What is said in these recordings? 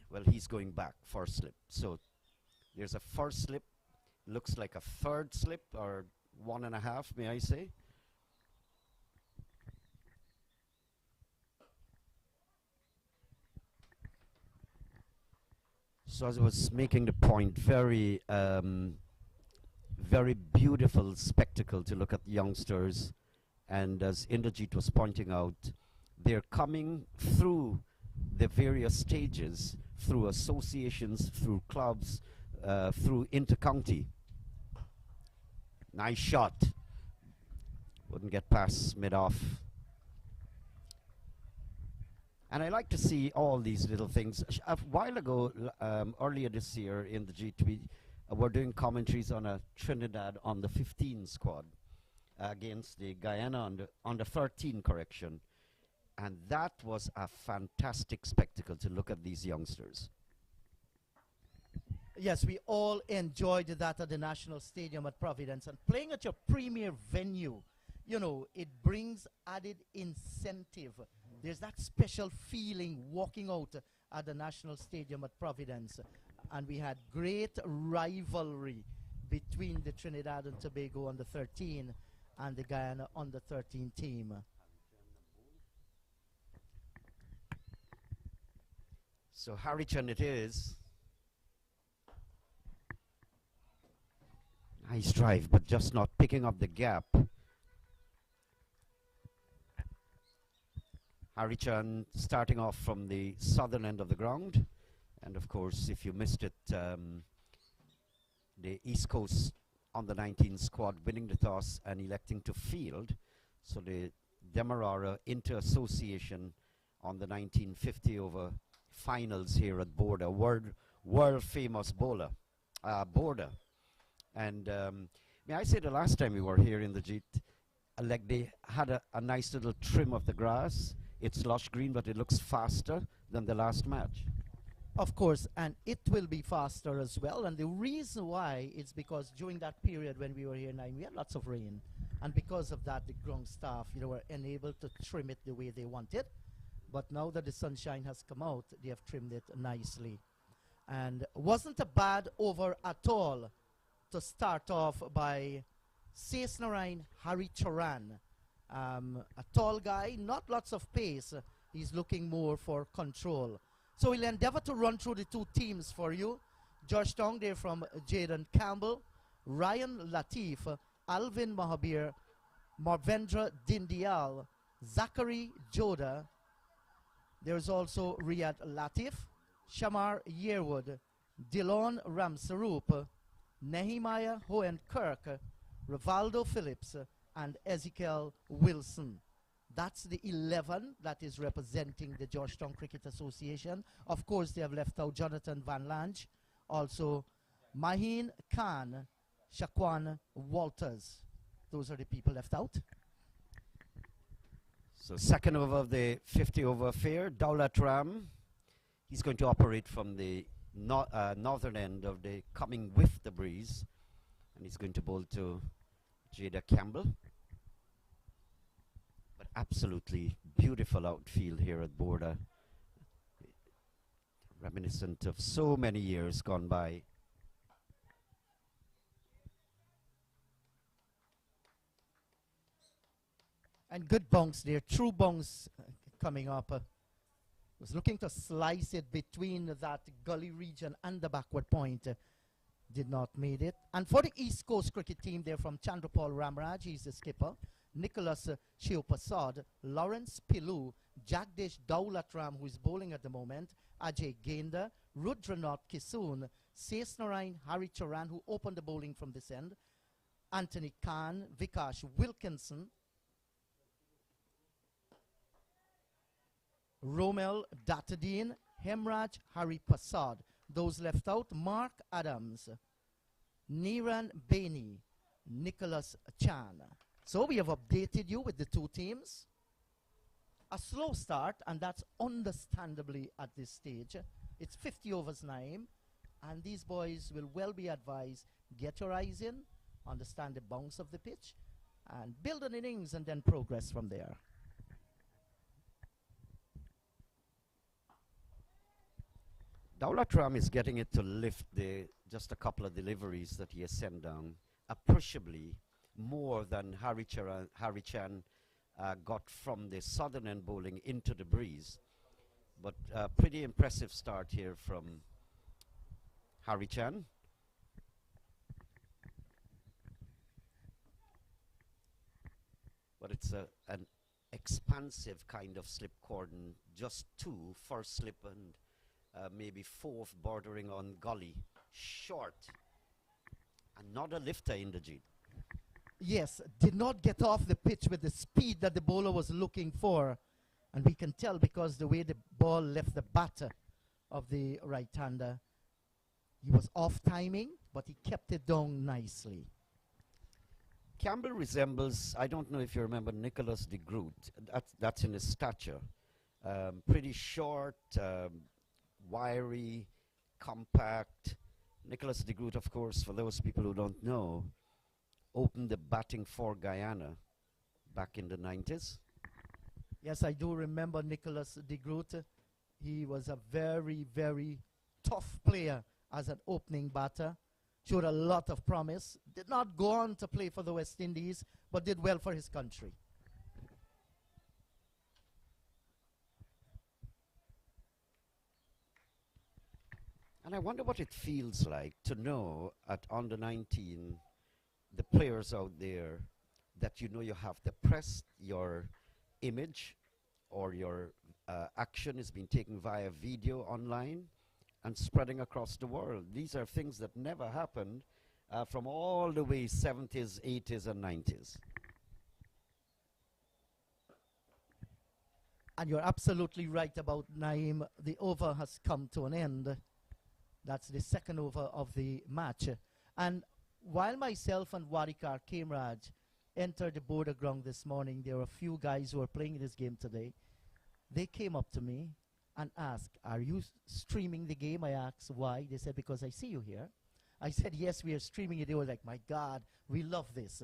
Well, he's going back, first slip. So there's a first slip, looks like a third slip, or 1.5, may I say. So as I was making the point, very beautiful spectacle to look at youngsters. And as Indrajit was pointing out, they're coming through the various stages, through associations, through clubs, through intercounty. Nice shot. Wouldn't get past mid-off. And I like to see all these little things. A while ago, earlier this year in the G2B, we're doing commentaries on a Trinidad on the 15 squad against the Guyana on the 13 correction. And that was a fantastic spectacle to look at these youngsters. Yes, we all enjoyed that at the National Stadium at Providence. And playing at your premier venue, you know, it brings added incentive. There's that special feeling walking out at the National Stadium at Providence. And we had great rivalry between the Trinidad and Tobago under 13 and the Guyana under 13 team. So Harrichan it is. Nice drive, but just not picking up the gap. Harrichan starting off from the southern end of the ground. And of course, if you missed it, the East Coast on the 19 squad winning the toss and electing to field. So the Demerara Inter-Association on the 1950 over finals here at Border, world famous Border. And may I say the last time we were here in the Jeet, like they had a nice little trim of the grass. It's lush green, but it looks faster than the last match. Of course, and it will be faster as well. And the reason why is because during that period when we were here, we had lots of rain. And because of that, the ground staff, were unable to trim it the way they wanted. But now that the sunshine has come out, they have trimmed it nicely. And wasn't a bad over at all to start off by Saisnarine Harry Charan. A tall guy, not lots of pace. He's looking more for control. So we'll endeavor to run through the two teams for you. Georgetown, they're from Jaden Campbell, Ryan Latif, Alvin Mahabir, Marvendra Dindial, Zachary Joda. There's also Riyad Latif, Shamar Yearwood, Dillon Ramsaroop, Nehemiah Hohen Kirk, Rivaldo Phillips, and Ezekiel Wilson. That's the 11 that is representing the Georgetown Cricket Association. Of course, they have left out Jonathan Van Lange, also Maheen Khan, Shaquan Walters. Those are the people left out. So second over of the 50 over affair, Daulat Ram. He's going to operate from the northern end of the coming with the breeze. And he's going to bowl to Jada Campbell. But absolutely beautiful outfield here at Border. Reminiscent of so many years gone by. And good bounce there, true bounce coming up. Was looking to slice it between that gully region and the backward point. Did not made it. And for the East Coast cricket team, they're from Chandrapal Ramraj, he's the skipper. Nicholas Shiopasad, Lawrence Pilu, Jagdish Daulatram, who is bowling at the moment, Ajay Genda, Rudranath Kisoon, Saisnarine Harry Charan, who opened the bowling from this end, Anthony Khan, Vikash Wilkinson, Romel Datadine, Hemraj Hari Prasad. Those left out, Mark Adams, Niran Baini, Nicholas Chan. So we have updated you with the two teams. A slow start, and that's understandably at this stage. It's 50 overs 9, and these boys will well be advised, get your eyes in, understand the bounce of the pitch, and build an innings and then progress from there. Daulatram is getting it to lift the just a couple of deliveries that he has sent down appreciably more than Harry Chan got from the southern end bowling into the breeze. But pretty impressive start here from Harry Chan. But it's an expansive kind of slip cordon, just two, first slip and maybe fourth bordering on gully. Short. Another lifter in the G. Yes, did not get off the pitch with the speed that the bowler was looking for. And we can tell because the way the ball left the batter of the right-hander, he was off timing, but he kept it down nicely. Campbell resembles, I don't know if you remember Nicholas de Groot. That's in his stature. Pretty short, wiry, compact. Nicholas de Groot, of course, for those people who don't know, opened the batting for Guyana back in the 90s. Yes, I do remember Nicholas de Groot. He was a very, very tough player as an opening batter. Showed a lot of promise. Did not go on to play for the West Indies, but did well for his country. And I wonder what it feels like to know at under 19, the players out there, that you know you have the press, your image or your action is being taken via video online and spreading across the world. These are things that never happened from all the way 70s, 80s, and 90s. And you're absolutely right about Naeem. The over has come to an end. That's the second over of the match. And while myself and Warikar Kemraj entered the border ground this morning, there were a few guys who were playing this game today. They came up to me and asked, "Are you streaming the game?" I asked, "Why?" They said, "Because I see you here." I said, "Yes, we are streaming it." They were like, "My God, we love this."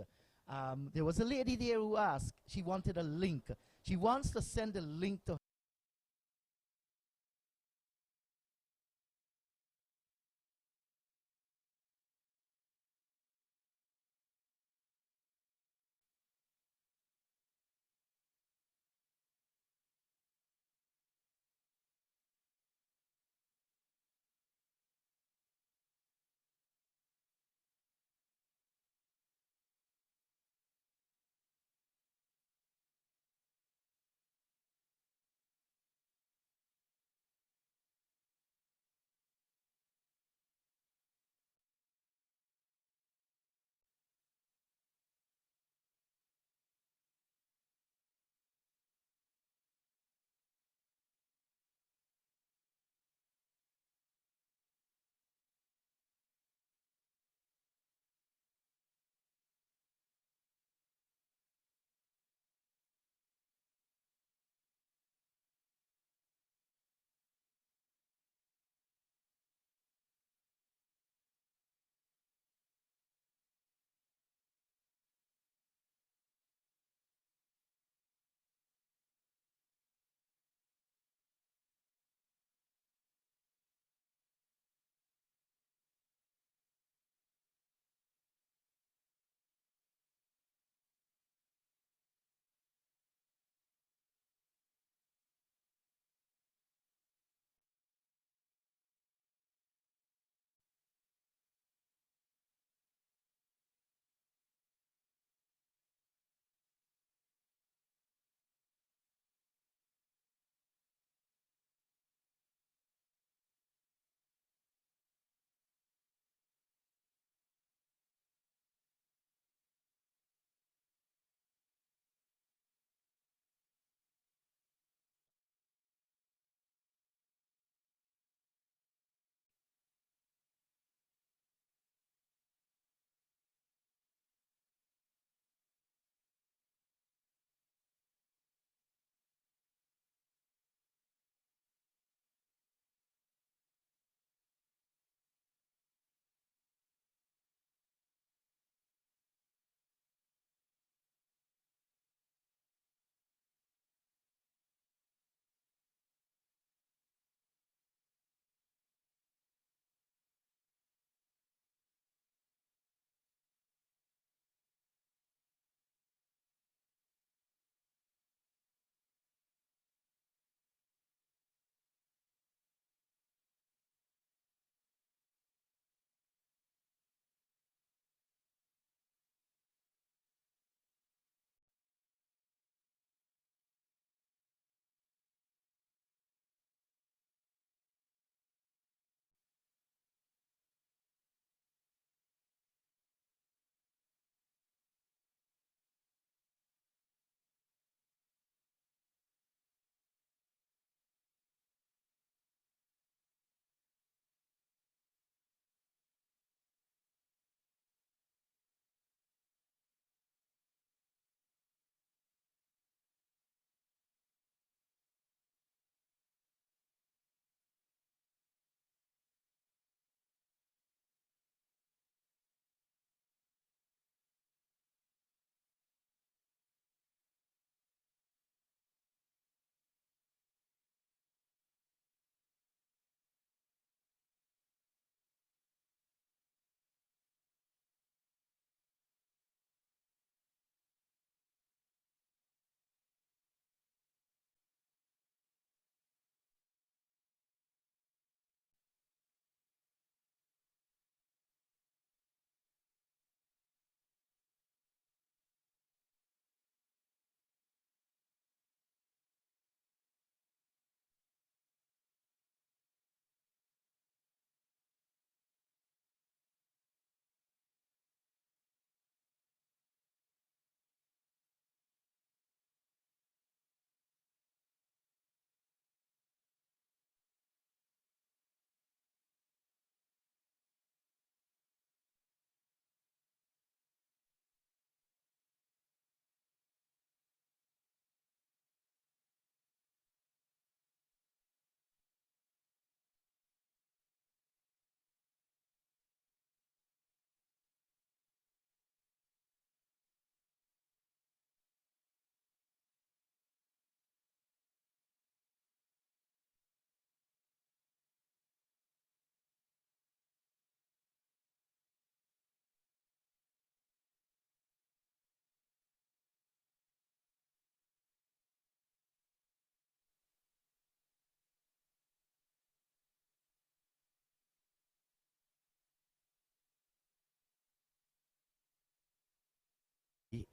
There was a lady there who asked, she wanted a link. She wants to send a link to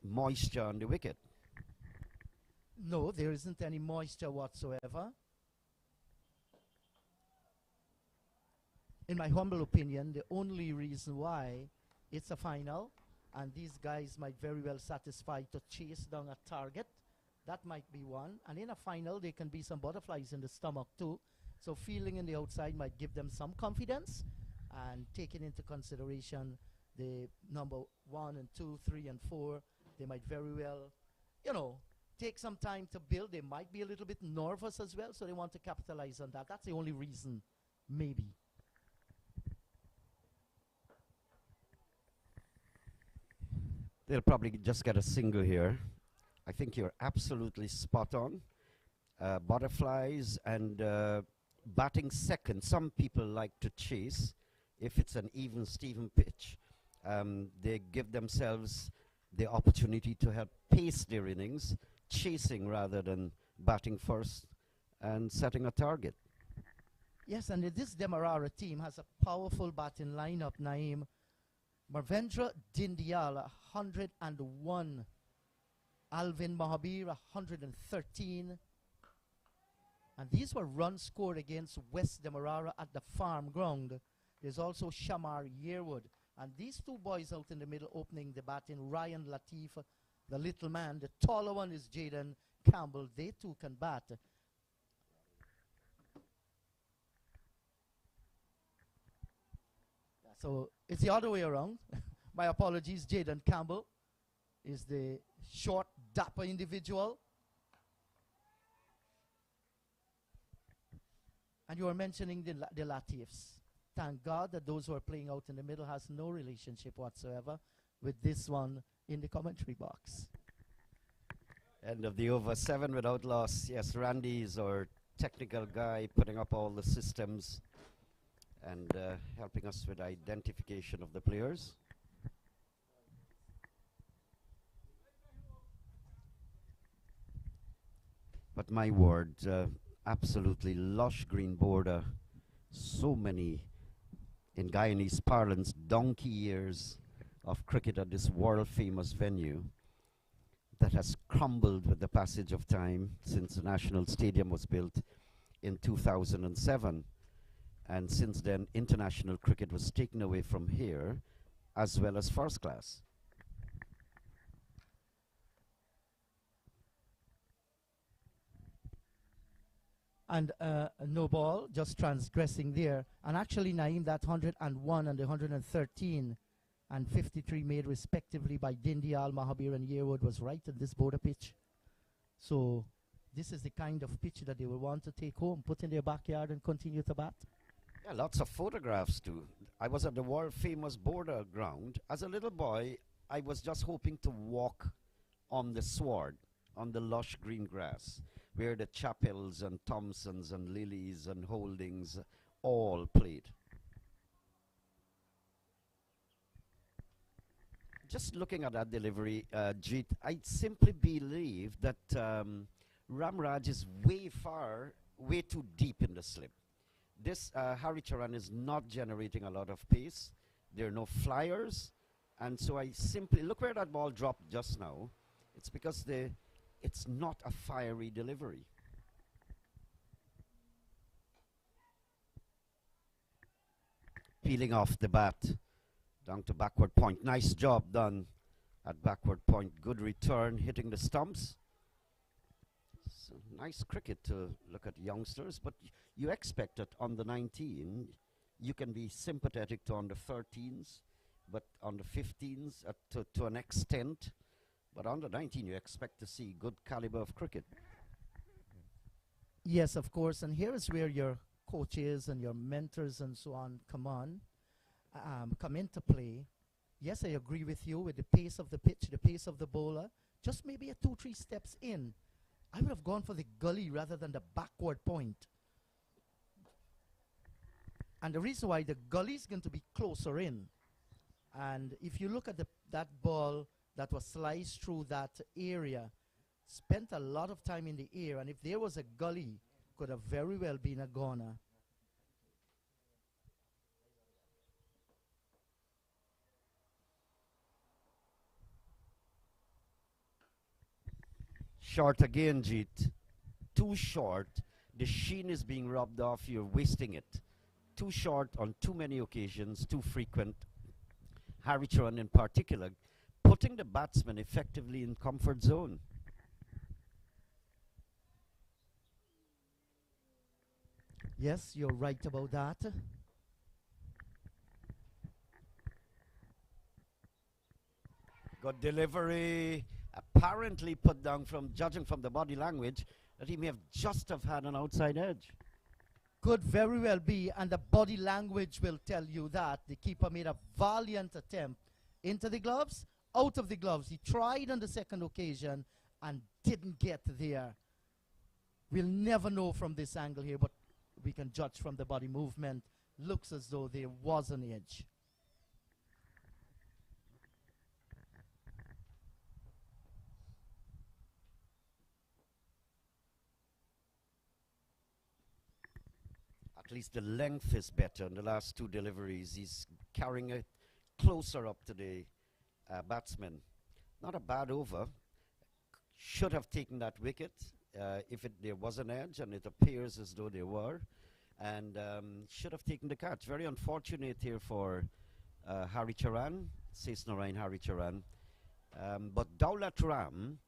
moisture on the wicket. No, there isn't any moisture whatsoever. In my humble opinion, the only reason why it's a final and these guys might very well satisfy to chase down a target, that might be one. And in a final, there can be some butterflies in the stomach too. So fielding in the outside might give them some confidence, and taking into consideration the number 1 and 2, 3 and 4, they might very well, you know, take some time to build. They might be a little bit nervous as well, so they want to capitalize on that. That's the only reason, maybe. They'll probably just get a single here. I think you're absolutely spot on. Butterflies and batting second. Some people like to chase. If it's an even Steven pitch, they give themselves the opportunity to help pace their innings, chasing rather than batting first and setting a target. Yes, and this Demerara team has a powerful batting lineup, Naeem. Marvendra Dindyal, 101. Alvin Mahabir, 113. And these were runs scored against West Demerara at the farm ground. There's also Shamar Yearwood. And these two boys out in the middle opening the batting, Ryan Latif, the little man. The taller one is Jaden Campbell. They too can bat. So it's the other way around. My apologies, Jaden Campbell is the short, dapper individual. And you were mentioning the Latifs. Thank God that those who are playing out in the middle has no relationship whatsoever with this one in the commentary box. End of the over, 7 without loss. Yes, Randy is our technical guy, putting up all the systems and helping us with identification of the players. But my word, absolutely lush green border. So many, in Guyanese parlance, donkey years of cricket at this world-famous venue that has crumbled with the passage of time since the National Stadium was built in 2007. And since then, international cricket was taken away from here, as well as first class. And no ball, just transgressing there. And actually, Naeem, that 101 and the 113 and 53 made respectively by Dindyal, Mahabir and Yearwood was right at this border pitch. So this is the kind of pitch that they will want to take home, put in their backyard and continue to bat. Yeah, lots of photographs too. I was at the world-famous border ground. As a little boy, I was just hoping to walk on the sward, on the lush green grass, where the Chappells and Thompsons and Lilies and Holdings all played. Just looking at that delivery, Jeet, I simply believe that Ramraj is way too deep in the slip. This Haricharan is not generating a lot of pace. There are no flyers. And so I simply, look where that ball dropped just now. It's because it's not a fiery delivery. Peeling off the bat, down to backward point. Nice job done at backward point. Good return, hitting the stumps. So nice cricket to look at youngsters, but you expect that on the 19, you can be sympathetic to on the 13s, but on the 15s to an extent. But on the 19, you expect to see good caliber of cricket. Yes, of course. And here is where your coaches and your mentors and so on come into play. Yes, I agree with you with the pace of the pitch, the pace of the bowler. Just maybe a 2-3 steps in. I would have gone for the gully rather than the backward point. And the reason why the gully is going to be closer in. And if you look at that ball that was sliced through that area, spent a lot of time in the air, and if there was a gully, could have very well been a goner. Short again, Jeet. Too short. The sheen is being rubbed off. You're wasting it. Too short on too many occasions, too frequent. Haricharan in particular, putting the batsman effectively in comfort zone. Yes, you're right about that. Good delivery. Apparently put down from, judging from the body language, that he may have just have had an outside edge. Could very well be, and the body language will tell you that. The keeper made a valiant attempt into the gloves, out of the gloves. He tried on the second occasion and didn't get there. We'll never know from this angle here, but we can judge from the body movement. Looks as though there was an edge. At least the length is better in the last two deliveries. He's carrying it closer up to the batsman. Not a bad over. Should have taken that wicket if there was an edge, and it appears as though there were. And should have taken the catch. Very unfortunate here for Haricharan, says Narayan Haricharan. But Daulat Ram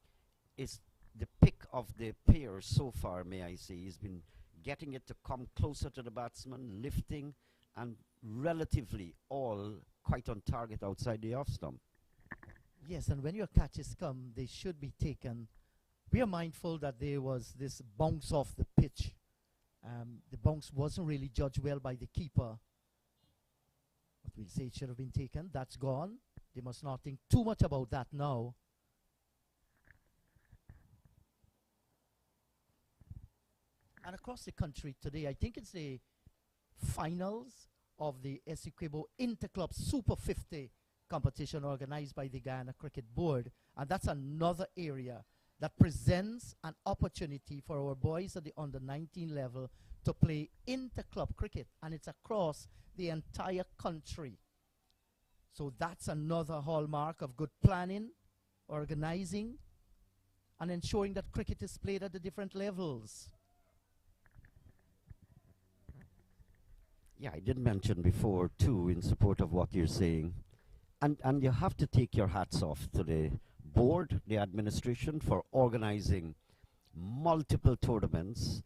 is the pick of the pair so far, may I say. He's been getting it to come closer to the batsman, lifting, and relatively all quite on target outside the off stump. Yes, and when your catches come, they should be taken. We are mindful that there was this bounce off the pitch. The bounce wasn't really judged well by the keeper. But we'll say it should have been taken. That's gone. They must not think too much about that now. And across the country today, I think it's the finals of the Essequibo Interclub Super 50 competition organized by the Guyana Cricket Board. And that's another area that presents an opportunity for our boys at the under-19 level to play interclub cricket. And it's across the entire country. So that's another hallmark of good planning, organizing, and ensuring that cricket is played at the different levels. Yeah, I did mention before, too, in support of what you're saying. And you have to take your hats off to the board, the administration, for organizing multiple tournaments.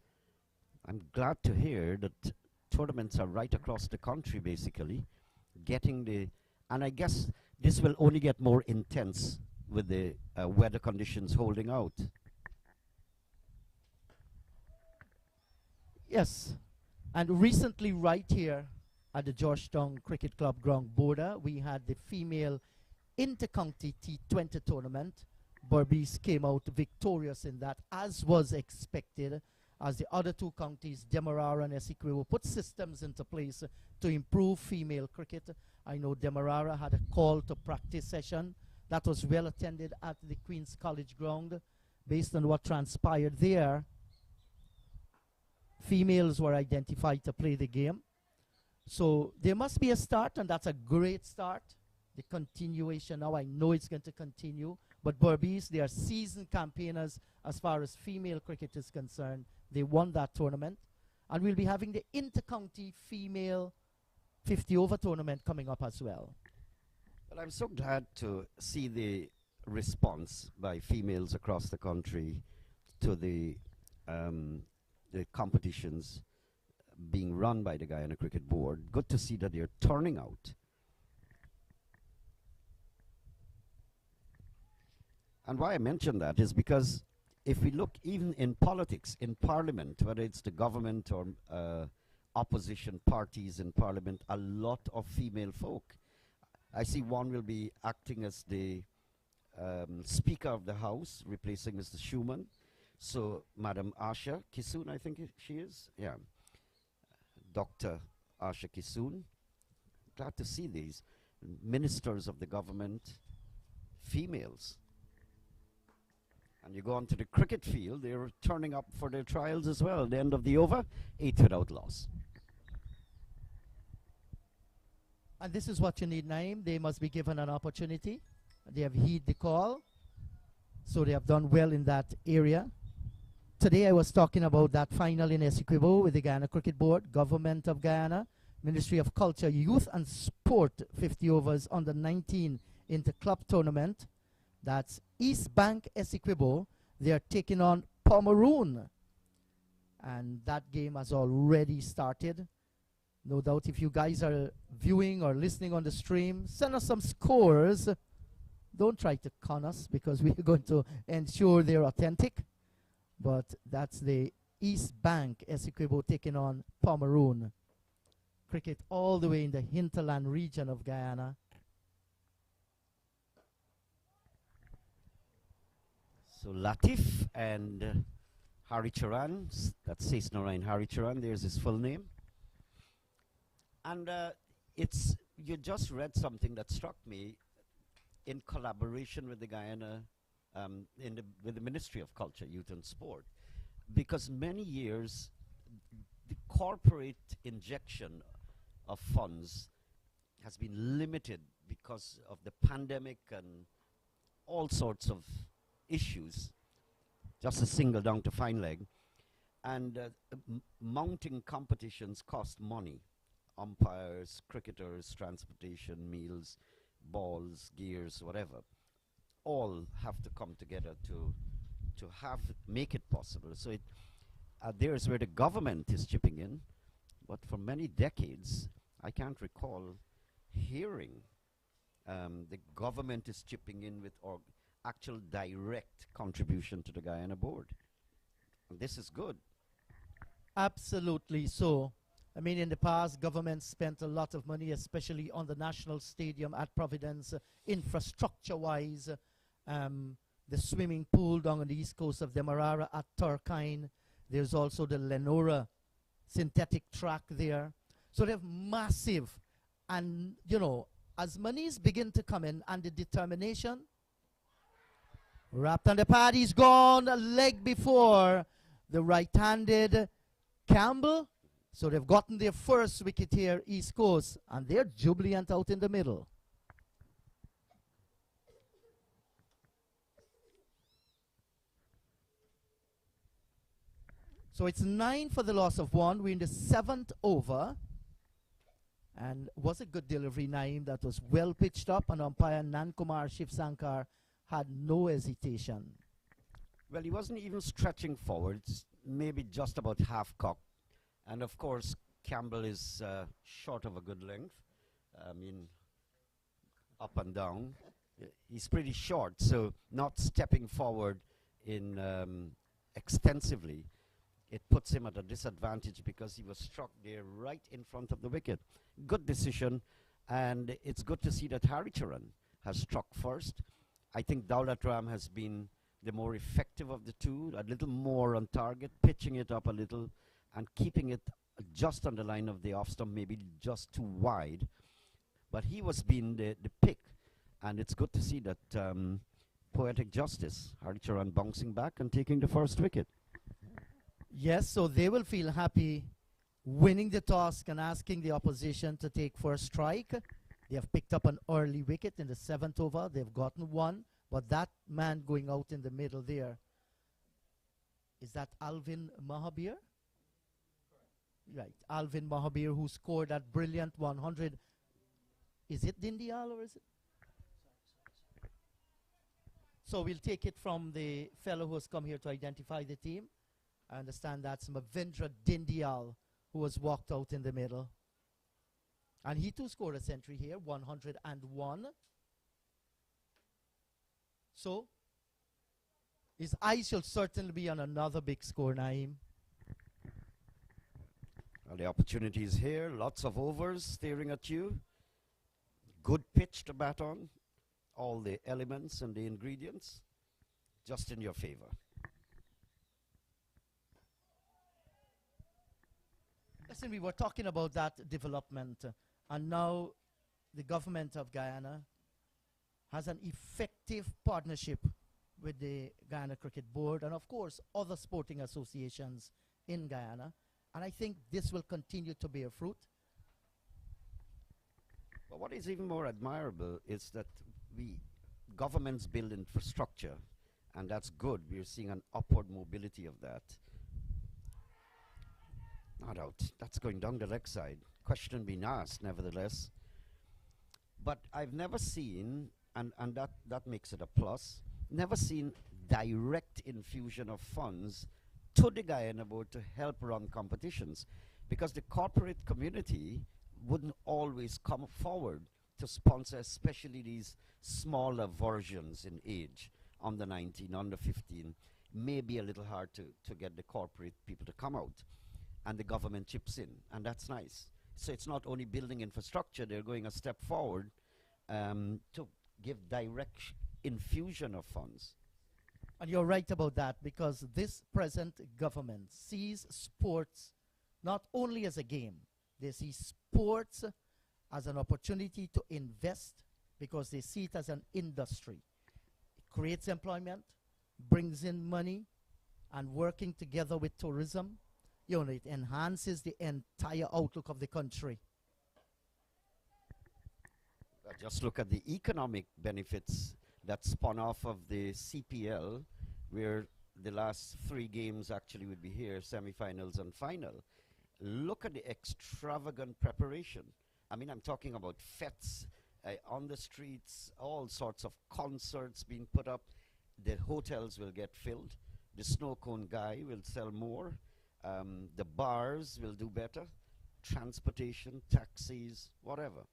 I'm glad to hear that tournaments are right across the country, basically, getting the... And I guess this will only get more intense with the weather conditions holding out. Yes. And recently, right here at the Georgetown Cricket Club ground border, we had the female intercounty T20 tournament. Berbice came out victorious in that, as was expected, as the other two counties, Demerara and Essequibo, put systems into place to improve female cricket. I know Demerara had a call to practice session that was well attended at the Queen's College ground. Based on what transpired there, females were identified to play the game. So there must be a start, and that's a great start. The continuation now, I know it's going to continue. But Berbice, they are seasoned campaigners as far as female cricket is concerned. They won that tournament. And we'll be having the intercounty female 50-over tournament coming up as well. Well, I'm so glad to see the response by females across the country to the competitions being run by the Guyana Cricket Board. Good to see that they're turning out. And why I mention that is because if we look even in politics, in parliament, whether it's the government or opposition parties in parliament, a lot of female folk. I see one will be acting as the Speaker of the House, replacing Mr. Schumann. So, Madam Asha Kisoon, I think she is. Yeah. Dr. Asha Kisoon. Glad to see these ministers of the government, females. And you go on to the cricket field, they're turning up for their trials as well. At the end of the over, 8 without loss. And this is what you need, Naeem. They must be given an opportunity. They have heed the call. So they have done well in that area. Today I was talking about that final in Essequibo with the Guyana Cricket Board, Government of Guyana, Ministry of Culture, Youth and Sport, 50 overs under 19 inter-club tournament. That's East Bank Essequibo. They are taking on Pomeroon. And that game has already started. No doubt if you guys are viewing or listening on the stream, send us some scores. Don't try to con us because we're going to ensure they're authentic. But that's the East Bank Essequibo taking on Pomeroon. Cricket all the way in the hinterland region of Guyana. So Latif and Hari Charan, that's Says Narayan Hari Charan, there's his full name. And you just read something that struck me in collaboration with the Guyana, with the Ministry of Culture, Youth and Sport, because many years the corporate injection of funds has been limited because of the pandemic and all sorts of issues, just a single down to fine leg. And mounting competitions cost money. Umpires, cricketers, transportation, meals, balls, gears, whatever, all have to come together to make it possible. So there's where the government is chipping in, but for many decades, I can't recall hearing the government is chipping in with actual direct contribution to the Guyana board. And this is good. Absolutely so. I mean, in the past, government spent a lot of money, especially on the National Stadium at Providence, infrastructure-wise. The swimming pool down on the east coast of Demerara at Turkine. There's also the Lenora synthetic track there. So they have massive, and you know, as monies begin to come in and the determination, wrapped on the pad, he's gone a leg before the right-handed Campbell. So they've gotten their first wicket here, East Coast, and they're jubilant out in the middle. So it's 9 for the loss of 1. We're in the 7th over. And was a good delivery, Naeem. That was well pitched up, and umpire Nankumar Shivsankar had no hesitation. Well, he wasn't even stretching forwards, maybe just about half cocked. And of course, Campbell is short of a good length. I mean, up and down. He's pretty short, so not stepping forward in extensively. It puts him at a disadvantage because he was struck there right in front of the wicket. Good decision, and it's good to see that Haricharan has struck first. I think Daulat Ram has been the more effective of the two, a little more on target, pitching it up a little and keeping it just on the line of the off stump, maybe just too wide. But he was being the pick, and it's good to see that poetic justice, Haricharan bouncing back and taking the first wicket. Yes, so they will feel happy winning the toss and asking the opposition to take first strike. They have picked up an early wicket in the 7th over. They've gotten one, but that man going out in the middle there, is that Alvin Mahabir? Right, Alvin Mahabir, who scored that brilliant 100. Is it Dindial or is it? So we'll take it from the fellow who has come here to identify the team. I understand that's Mavindra Dindial, who was walked out in the middle. And he too scored a century here, 101. So his eyes shall certainly be on another big score, Naeem. Well, the opportunity is here, lots of overs staring at you. Good pitch to bat on, all the elements and the ingredients just in your favor. Listen, we were talking about that development, and now the government of Guyana has an effective partnership with the Guyana Cricket Board and, of course, other sporting associations in Guyana. And I think this will continue to bear fruit. But what is even more admirable is that governments build infrastructure, And that's good. We're seeing an upward mobility of that. Not out. That's going down the leg side. Question being asked, nevertheless. But I've never seen, and that makes it a plus, never seen direct infusion of funds to the Guyana board to help run competitions, because the corporate community wouldn't always come forward to sponsor, especially these smaller versions in age, under 19, under 15. May be a little hard to get the corporate people to come out, and the government chips in, and that's nice. So it's not only building infrastructure, they're going a step forward to give direct infusion of funds. And you're right about that, because this present government sees sports not only as a game, they see sports as an opportunity to invest, because they see it as an industry. It creates employment, brings in money, and working together with tourism, you know, it enhances the entire outlook of the country. Just look at the economic benefits that spun off of the CPL, where the last 3 games actually would be here, semifinals and final. Look at the extravagant preparation. I mean, I'm talking about fetes on the streets, all sorts of concerts being put up. The hotels will get filled. The snow cone guy will sell more. The bars will do better. Transportation, taxis, whatever.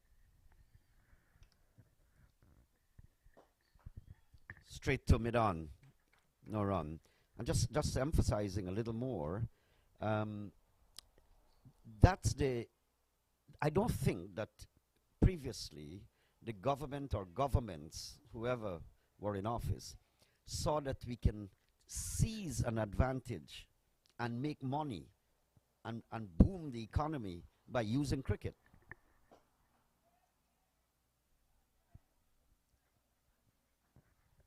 Straight to mid-on, no run. And just emphasizing a little more, that's the, I don't think that previously the government or governments, whoever were in office, saw that we can seize an advantage and make money and boom the economy by using cricket.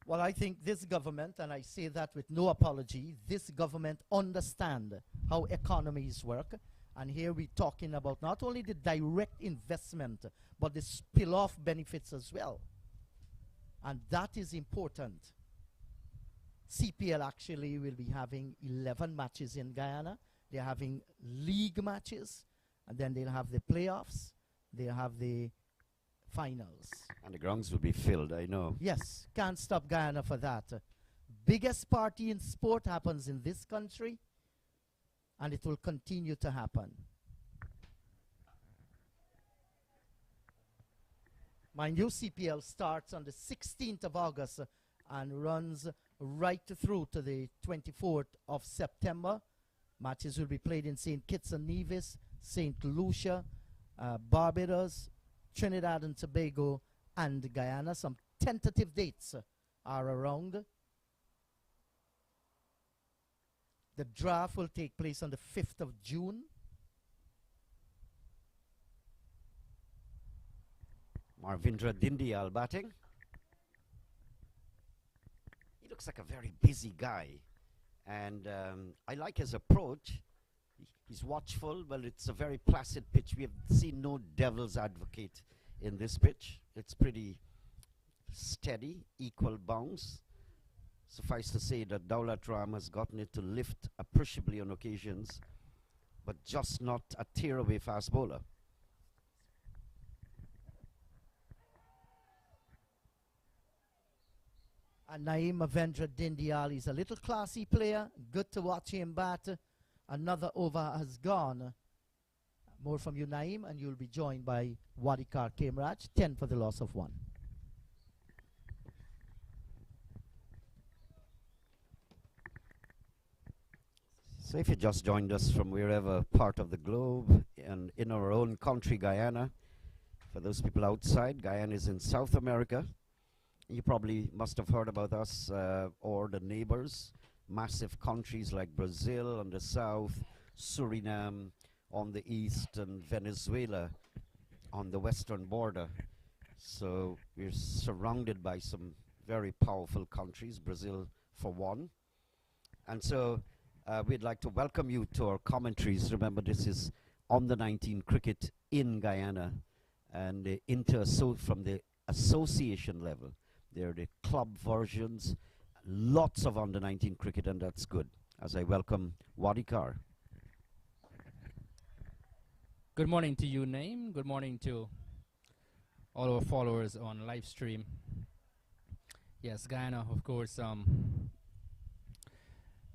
Well, I think this government, and I say that with no apology, this government understands how economies work. And here we're talking about not only the direct investment, but the spill-off benefits as well. And that is important. CPL actually will be having 11 matches in Guyana. They're having league matches, and then they'll have the playoffs. They'll have the finals. And the grounds will be filled, I know. Yes, can't stop Guyana for that. Biggest party in sport happens in this country, and it will continue to happen. Mind you, CPL starts on the 16th of August and runs right through to the 24th of September. Matches will be played in St. Kitts and Nevis, St. Lucia, Barbados, Trinidad and Tobago, and Guyana. Some tentative dates are around. The draft will take place on the 5th of June. Marvindra Dindyal batting. He looks like a very busy guy. And I like his approach. He's watchful. Well, it's a very placid pitch. We have seen no devil's advocate in this pitch. It's pretty steady, equal bounce. Suffice to say that Dawlat Ram has gotten it to lift appreciably on occasions, but just not a tear-away fast bowler. And Naeem Avendra Dindyal is a little classy player. Good to watch him bat. Another over has gone. More from you, Naeem, and you'll be joined by Wadikar Kemraj. 10 for the loss of 1. So if you just joined us from wherever part of the globe and in our own country, Guyana, for those people outside, Guyana is in South America. You probably must have heard about us or the neighbors, massive countries like Brazil on the south, Suriname on the east, and Venezuela on the western border. So we're surrounded by some very powerful countries, Brazil for one. And so we'd like to welcome you to our commentaries. Remember, this is on the 19 cricket in Guyana, and from the association level. They're the club versions. lots of under-19 cricket, and that's good. As I welcome Wadi Kar. Good morning to you, Naeem. Good morning to all our followers on live stream. Yes, Guyana, of course,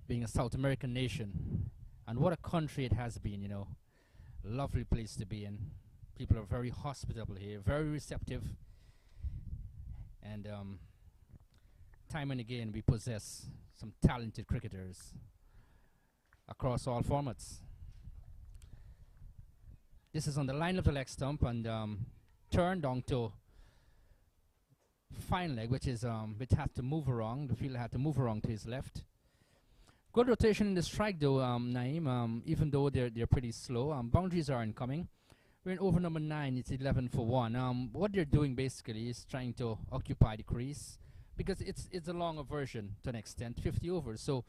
being a South American nation, and what a country it has been, you know. Lovely place to be in. People are very hospitable here, very receptive, and time and again we possess some talented cricketers across all formats. This is on the line of the leg stump and turned on to fine leg, which is which had to move around. The fielder had to move around to his left. Good rotation in the strike though, Naeem, even though they're pretty slow. Boundaries are incoming. We're in over number 9, it's 11 for 1. What they're doing basically is trying to occupy the crease, because it's a longer version to an extent, 50 overs. So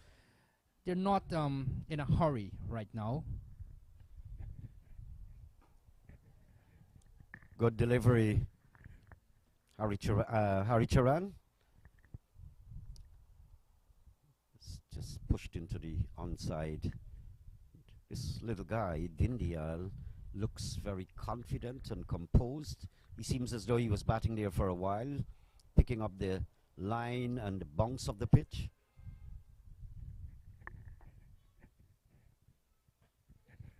they're not in a hurry right now. Good delivery, Harry Charan. It's just pushed into the onside. This little guy, Dindial, looks very confident and composed. He seems as though he was batting there for a while, picking up the line and the bounce of the pitch.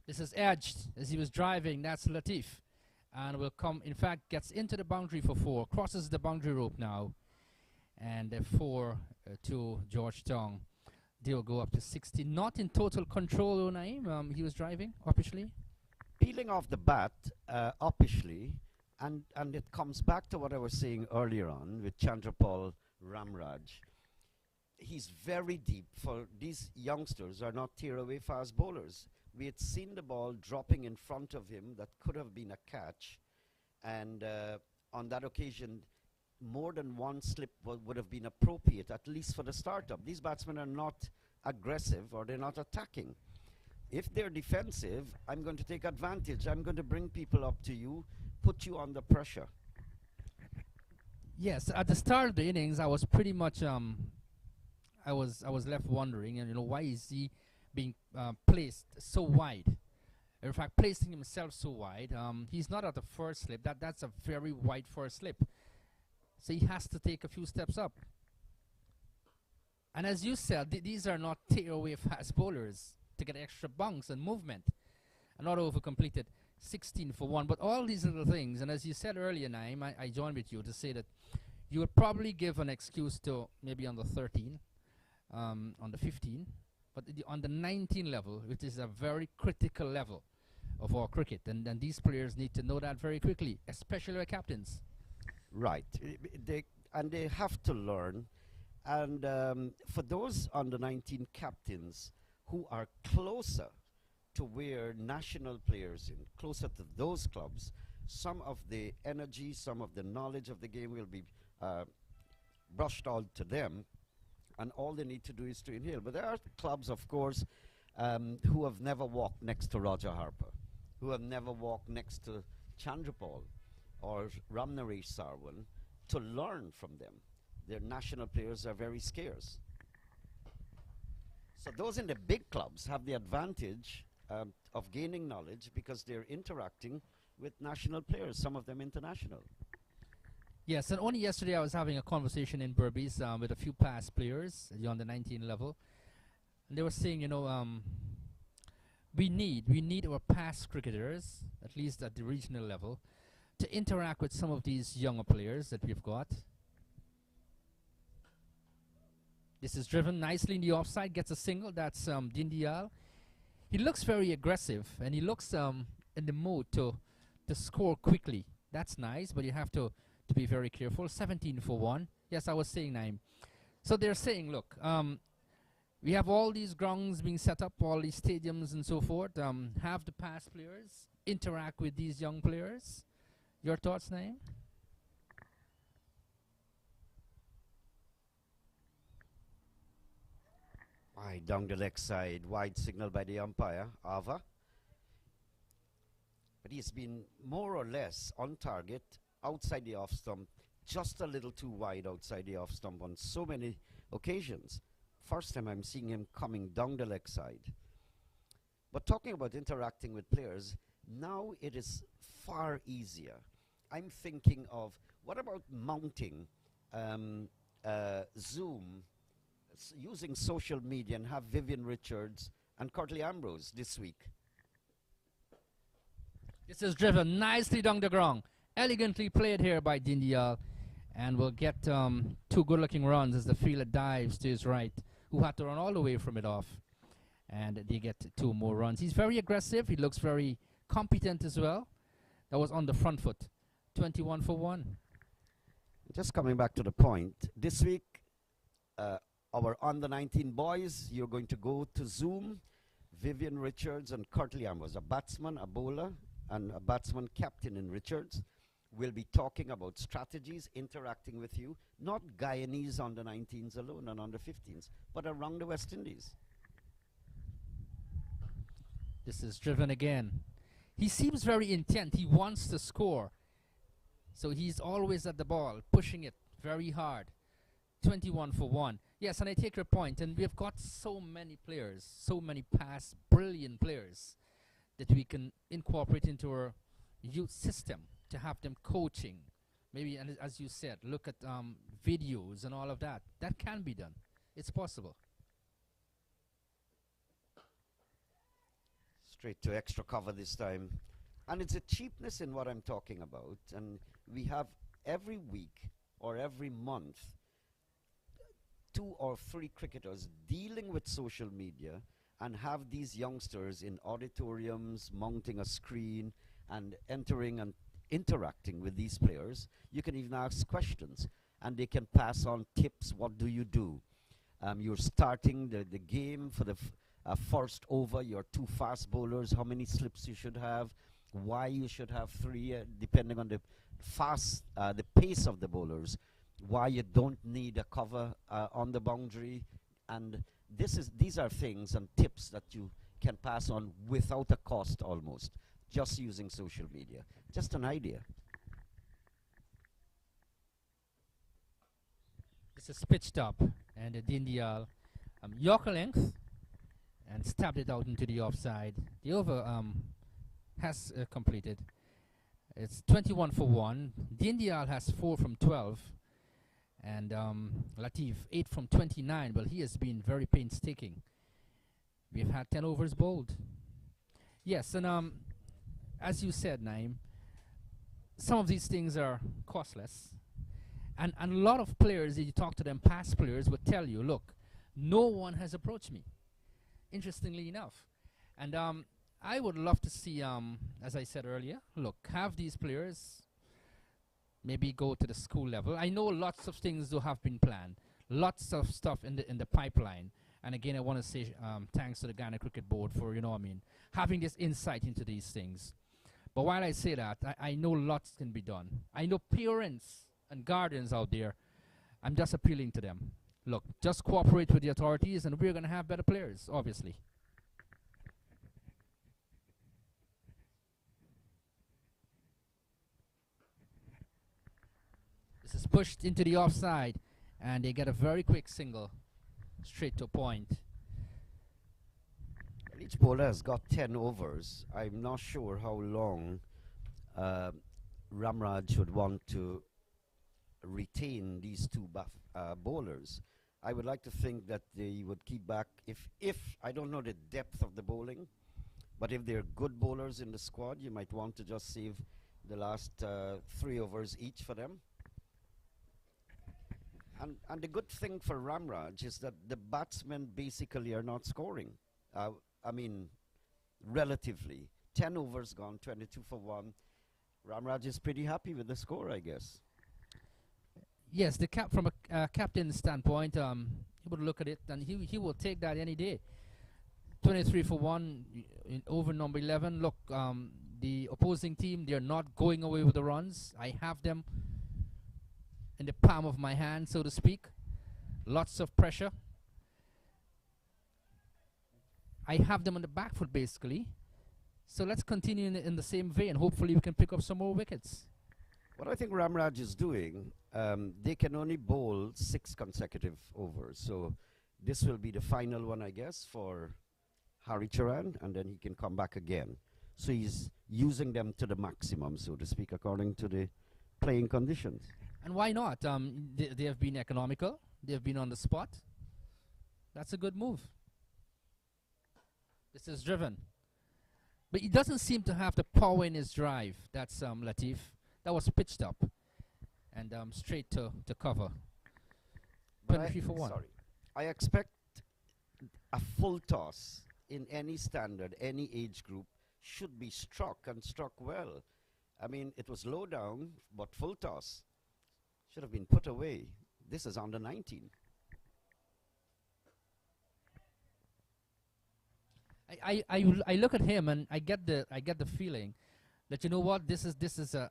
This is edged as he was driving. That's Latif. And will come, in fact, gets into the boundary for 4, crosses the boundary rope now. And 4 to Georgetown. They will go up to 60. Not in total control, Naeem. He was driving, obviously. Peeling off the bat, uppishly, and it comes back to what I was saying earlier on with Chandrapal Ramraj. He's very deep. For these youngsters are not tear-away fast bowlers. We had seen the ball dropping in front of him that could have been a catch, and on that occasion more than one slip would have been appropriate, at least for the startup. These batsmen are not aggressive, or they're not attacking. If they're defensive, I'm going to take advantage. I'm going to bring people up to you, put you under pressure. Yes, at the start of the innings I was pretty much I was left wondering, and you know, why is he being placed so wide? In fact, placing himself so wide. He's not at the first slip. That's a very wide first slip. So he has to take a few steps up. And as you said, these are not tear-away fast bowlers to get extra bounce and movement. And not over-completed. 16 for 1. But all these little things, and as you said earlier, Naeem, I join with you to say that you would probably give an excuse to maybe on the 13, on the 15, but on the 19 level, which is a very critical level of our cricket. And these players need to know that very quickly, especially our captains. Right. They have to learn. And for those under 19 captains who are closer to where national players in, closer to those clubs, some of the energy, some of the knowledge of the game will be brushed out to them, and all they need to do is to inhale. But there are clubs, of course, who have never walked next to Roger Harper, who have never walked next to Chandrapal or Ramnaresh Sarwan, to learn from them. Their national players are very scarce. So those in the big clubs have the advantage of gaining knowledge because they're interacting with national players, some of them international. Yes, and only yesterday I was having a conversation in Berbice with a few past players at the under 19 level. And they were saying, you know, we need our past cricketers, at least at the regional level, to interact with some of these younger players that we've got. This is driven nicely in the offside, gets a single. That's Dindial. He looks very aggressive, and he looks in the mood to score quickly. That's nice, but you have to be very careful. 17 for 1. Yes, I was saying 9. So they're saying, look, we have all these grounds being set up, all these stadiums and so forth. Have the past players interact with these young players. Your thoughts, Naeem? Down the leg side, wide signal by the umpire, Ava. But he's been more or less on target, outside the off stump, just a little too wide outside the off stump on so many occasions. First time I'm seeing him coming down the leg side. But talking about interacting with players, now it is far easier. I'm thinking of, what about mounting Zoom, using social media, and have Vivian Richards and Courtney Ambrose this week? This is driven nicely down the ground. Elegantly played here by Dindial. And will get two good-looking runs as the fielder dives to his right, who had to run all the way from it off. And they get two more runs. He's very aggressive. He looks very competent as well. That was on the front foot. 21 for 1. Just coming back to the point, this week, our under-19 boys, you're going to go to Zoom. Vivian Richards and Courtney Ambrose, a batsman, a bowler, and a batsman captain in Richards, will be talking about strategies, interacting with you, not Guyanese under-19s alone and under-15s, but around the West Indies. This is driven again. He seems very intent. He wants to score. So he's always at the ball, pushing it very hard. 21 for 1. Yes, and I take your point. And we've got so many players, so many past brilliant players that we can incorporate into our youth system to have them coaching. Maybe, and as you said, look at videos and all of that. That can be done. It's possible. Straight to extra cover this time. And it's a cheapness in what I'm talking about. And we have every week or every month 2 or 3 cricketers dealing with social media and have these youngsters in auditoriums mounting a screen and entering and interacting with these players. You can even ask questions and they can pass on tips. What do you do? You're starting the game for the first over. You're 2 fast bowlers. How many slips you should have? Why you should have 3, depending on the the pace of the bowlers. Why you don't need a cover on the boundary. And these are things and tips that you can pass on without a cost almost, just using social media. Just an idea. This is pitched up, and the Dindial Yorker length, and stabbed it out into the offside. The over has completed. It's 21 for 1. Dindial has 4 from 12. And Latif, 8 from 29. Well, he has been very painstaking. We've had 10 overs bowled. Yes, and as you said, Naeem, some of these things are costless. And a lot of players, if you talk to them, past players, would tell you, look, no one has approached me, interestingly enough. And I would love to see, as I said earlier, look, have these players maybe go to the school level. I know lots of things do have been planned, lots of stuff in the pipeline. And again, I want to say thanks to the Ghana Cricket Board for, having this insight into these things. But while I say that, I know lots can be done. I know parents and guardians out there, I'm just appealing to them. Look, just cooperate with the authorities and we're going to have better players, obviously. This is pushed into the offside, and they get a very quick single, straight to a point. Well, each bowler has got 10 overs. I'm not sure how long Ramraj would want to retain these 2 bowlers. I would like to think that they would keep back, if I don't know the depth of the bowling, but if they're good bowlers in the squad, you might want to just save the last 3 overs each for them. And the good thing for Ramraj is that the batsmen basically are not scoring. I mean, relatively. 10 overs gone, 22 for 1. Ramraj is pretty happy with the score, I guess. Yes, from a captain's standpoint, he would look at it and he will take that any day. 23 for 1 in over number 11. Look, the opposing team, they're not going away with the runs. I have them in the palm of my hand, so to speak. Lots of pressure. I have them on the back foot, basically. So let's continue in the same vein. Hopefully we can pick up some more wickets. What I think Ramraj is doing, they can only bowl 6 consecutive overs. So this will be the final one, I guess, for Hari Charan, and then he can come back again. So he's using them to the maximum, so to speak, according to the playing conditions. And why not? They have been economical. They have been on the spot. That's a good move. This is driven. But he doesn't seem to have the power in his drive. That's Latif. That was pitched up. And straight to cover. But 23 for 1. Sorry. I expect a full toss in any standard, any age group, should be struck and struck well. I mean, it was low down, but full toss should have been put away. This is under 19. I look at him and I get the feeling that, you know what, this is a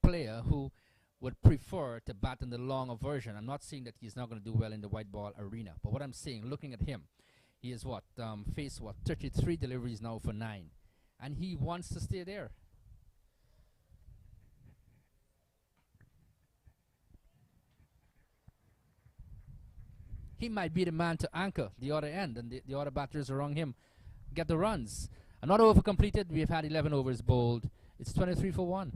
player who would prefer to bat in the longer version. I'm not saying that he's not going to do well in the white ball arena, but what I'm saying, looking at him, he is faced 33 deliveries now for 9, and he wants to stay there. He might be the man to anchor the other end, and the other batters around him get the runs. Another over completed. We have had 11 overs bowled. It's 23 for 1.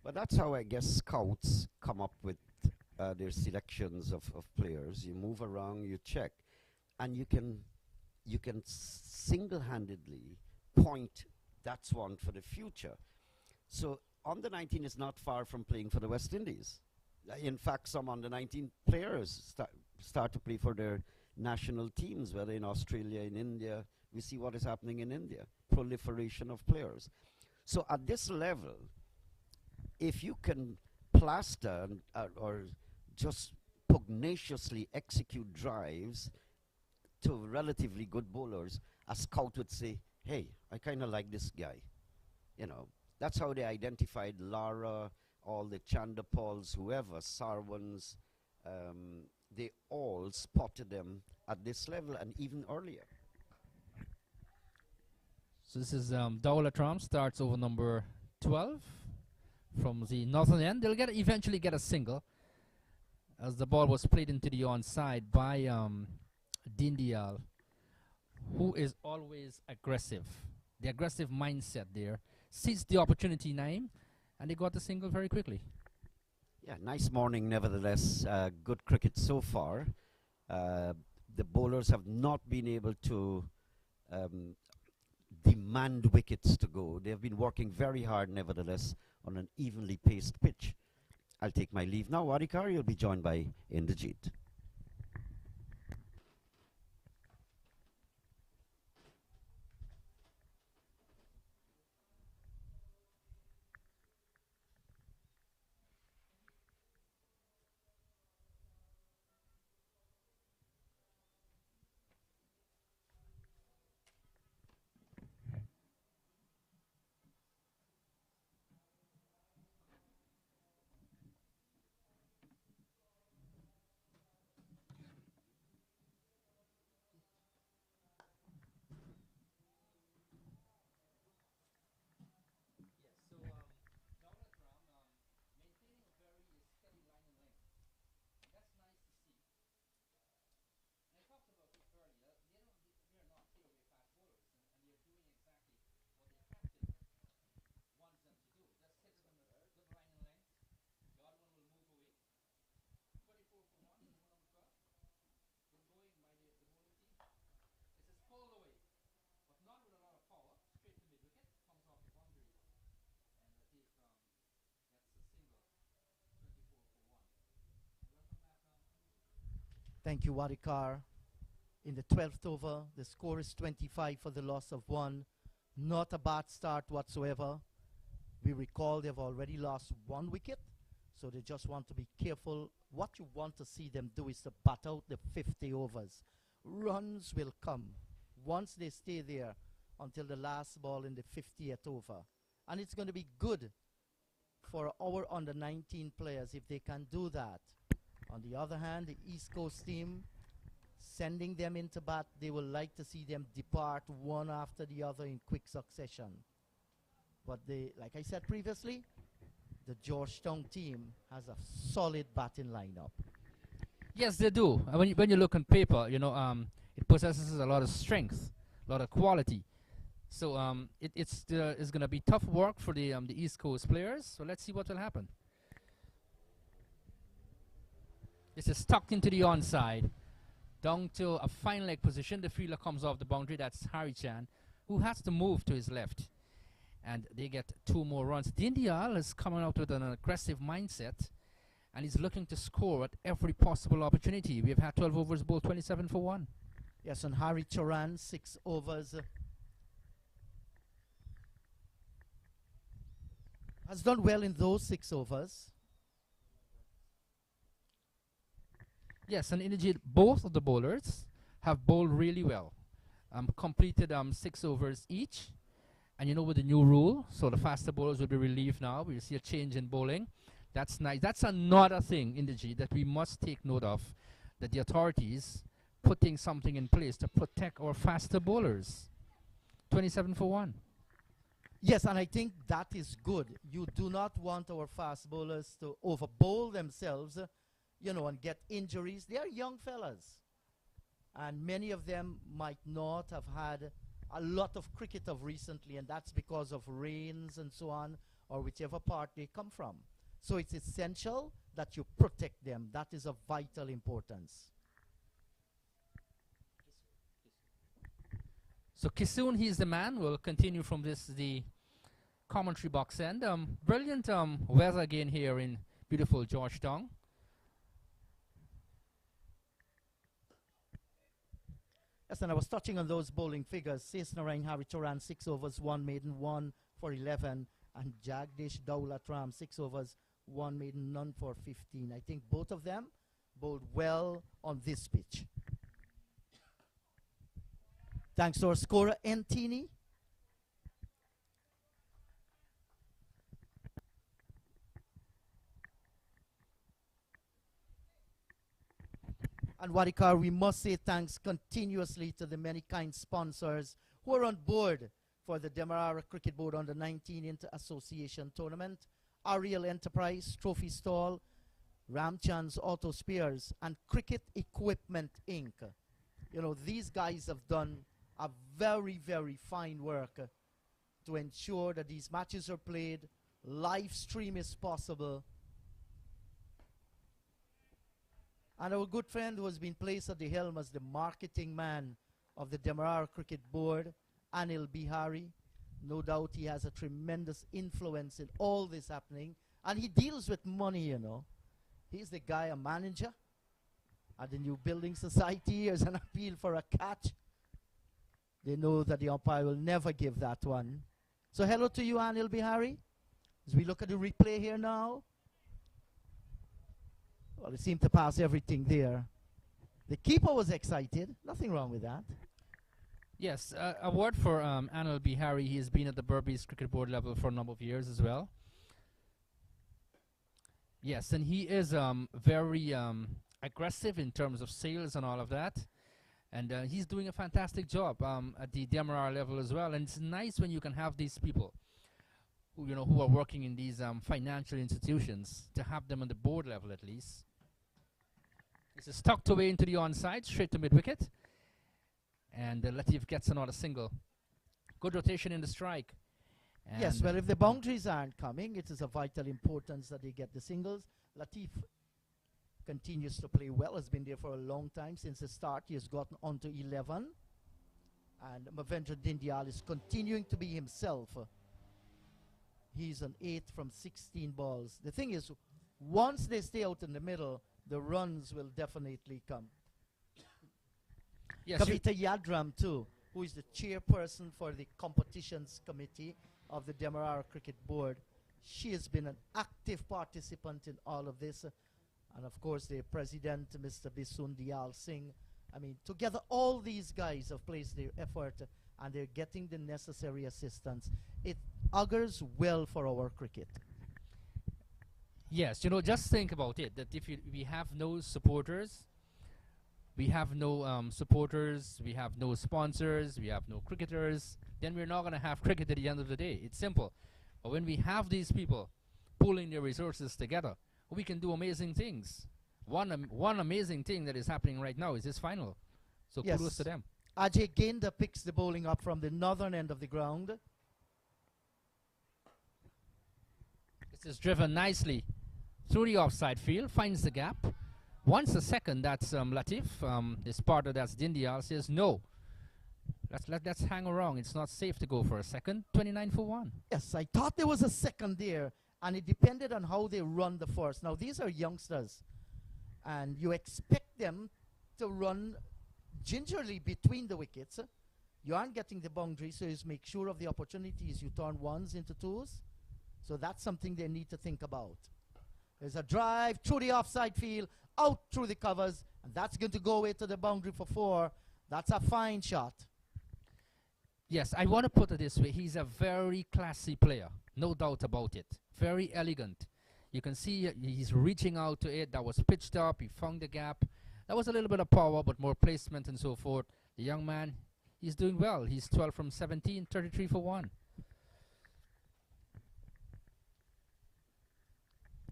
But that's how I guess scouts come up with their selections of players. You move around, you check, and you can single-handedly point that's one for the future. So under 19 is not far from playing for the West Indies. In fact, some under 19 players start to play for their national teams, whether in Australia, in India. We see what is happening in India, proliferation of players. So at this level, if you can plaster or just pugnaciously execute drives to relatively good bowlers, a scout would say, hey, I kind of like this guy. You know, that's how they identified Lara, all the Chandapals, whoever, Sarwans. They all spotted them at this level and even earlier. So this is Dawla Trump starts over number 12 from the northern end. They'll eventually get a single as the ball was played into the onside by Dindial, who is always aggressive. The aggressive mindset there. Seized the opportunity, Naeem, and they got the single very quickly. Yeah, nice morning nevertheless. Good cricket so far. The bowlers have not been able to demand wickets to go. They have been working very hard nevertheless on an evenly paced pitch. I'll take my leave now. Wadikar, you'll be joined by Indrajit. Thank you, Wadikar. In the 12th over, the score is 25 for the loss of 1. Not a bad start whatsoever. We recall they've already lost 1 wicket, so they just want to be careful. What you want to see them do is to bat out the 50 overs. Runs will come once they stay there until the last ball in the 50th over. And it's going to be good for our under 19 players if they can do that. On the other hand, the East Coast team sending them into bat. They will like to see them depart one after the other in quick succession. But they, like I said previously, the Georgetown team has a solid batting lineup. Yes, they do. When you look on paper, it possesses a lot of strength, a lot of quality. So it's going to be tough work for the East Coast players. So let's see what will happen. This is tucked into the onside, down to a fine leg position. The fielder comes off the boundary. That's Harry Chan, who has to move to his left. And they get 2 more runs. Dindial is coming out with an aggressive mindset, and he's looking to score at every possible opportunity. We've had 12 overs bowled, 27 for 1. Yes, and Harry Charan, 6 overs. Has done well in those 6 overs. Yes, and indeed, both of the bowlers have bowled really well. Completed 6 overs each. And with the new rule, so the faster bowlers will be relieved now. We'll see a change in bowling. That's nice. That's another thing, Indeji, that we must take note of, that the authorities putting something in place to protect our faster bowlers. 27 for 1. Yes, and I think that is good. You do not want our fast bowlers to overbowl themselves, and get injuries. They are young fellas. And many of them might not have had a lot of cricket of recently, and that's because of rains and so on, or whichever part they come from. So it's essential that you protect them. That is of vital importance. So Kisoon, he's the man. We'll continue from the commentary box end. Brilliant weather again here in beautiful Georgetown. Yes, and I was touching on those bowling figures. Sesnarain Haritaran, 6 overs, 1 maiden, 1 for 11. And Jagdish Daulatram, 6 overs, 1 maiden, none for 15. I think both of them bowled well on this pitch. Thanks to our scorer, Ntini. And Wadikar, we must say thanks continuously to the many kind sponsors who are on board for the Demerara Cricket Board Under 19 Inter-Association Tournament. Ariel Enterprise, Trophy Stall, Ramchand's Auto Spares, and Cricket Equipment Inc. These guys have done a very, very fine work to ensure that these matches are played, live stream is possible. And our good friend who has been placed at the helm as the marketing man of the Demerara Cricket Board, Anil Bihari. No doubt he has a tremendous influence in all this happening. And he deals with money, He's the guy, a manager at the New Building Society. Here's an appeal for a catch. They know that the umpire will never give that one. So hello to you, Anil Bihari. As we look at the replay here now. Well, it seemed to pass everything there. The keeper was excited. Nothing wrong with that. Yes, a word for Anil Bihari. He has been at the Berbice Cricket Board level for a number of years as well. Yes, and he is very aggressive in terms of sales and all of that. And he's doing a fantastic job at the Demerara level as well. And it's nice when you can have these people who are working in these financial institutions, to have them on the board level at least. This is tucked away into the onside, straight to mid-wicket. And Latif gets another single. Good rotation in the strike. And yes, well, if the boundaries aren't coming, it is of vital importance that they get the singles. Latif continues to play well, has been there for a long time. Since the start, he has gotten onto 11. And Mavendra Dindial is continuing to be himself. He's an 8 from 16 balls. The thing is, once they stay out in the middle, the runs will definitely come. yes, Kavita Yadram, too, who is the chairperson for the competitions committee of the Demerara Cricket Board. She has been an active participant in all of this. And of course, the president, Mr. Bisun Diyal Singh. I mean, together, all these guys have placed their effort and they're getting the necessary assistance. It augurs well for our cricket. Yes, just think about it, that if we have no supporters, we have no supporters, we have no sponsors, we have no cricketers, then we're not going to have cricket at the end of the day. It's simple. But when we have these people pooling their resources together, we can do amazing things. One amazing thing that is happening right now is this final. So Yes. kudos to them. Ajay Ginda picks the bowling up from the northern end of the ground. This is driven nicely through the offside field, finds the gap. Once a second, that's Latif. His partner, that's Dindial, says no. Let's hang around. It's not safe to go for a second. 29 for 1. Yes, I thought there was a second there, and it depended on how they run the first. Now, these are youngsters, and you expect them to run gingerly between the wickets. You aren't getting the boundary, so you make sure of the opportunities. You turn ones into twos. So that's something they need to think about. There's a drive through the offside field, out through the covers, and that's going to go away to the boundary for 4. That's a fine shot. Yes, I want to put it this way. He's a very classy player, no doubt about it. Very elegant. You can see he's reaching out to it. That was pitched up. He found the gap. That was a little bit of power, but more placement and so forth. The young man, he's doing well. He's 12 from 17, 33 for 1.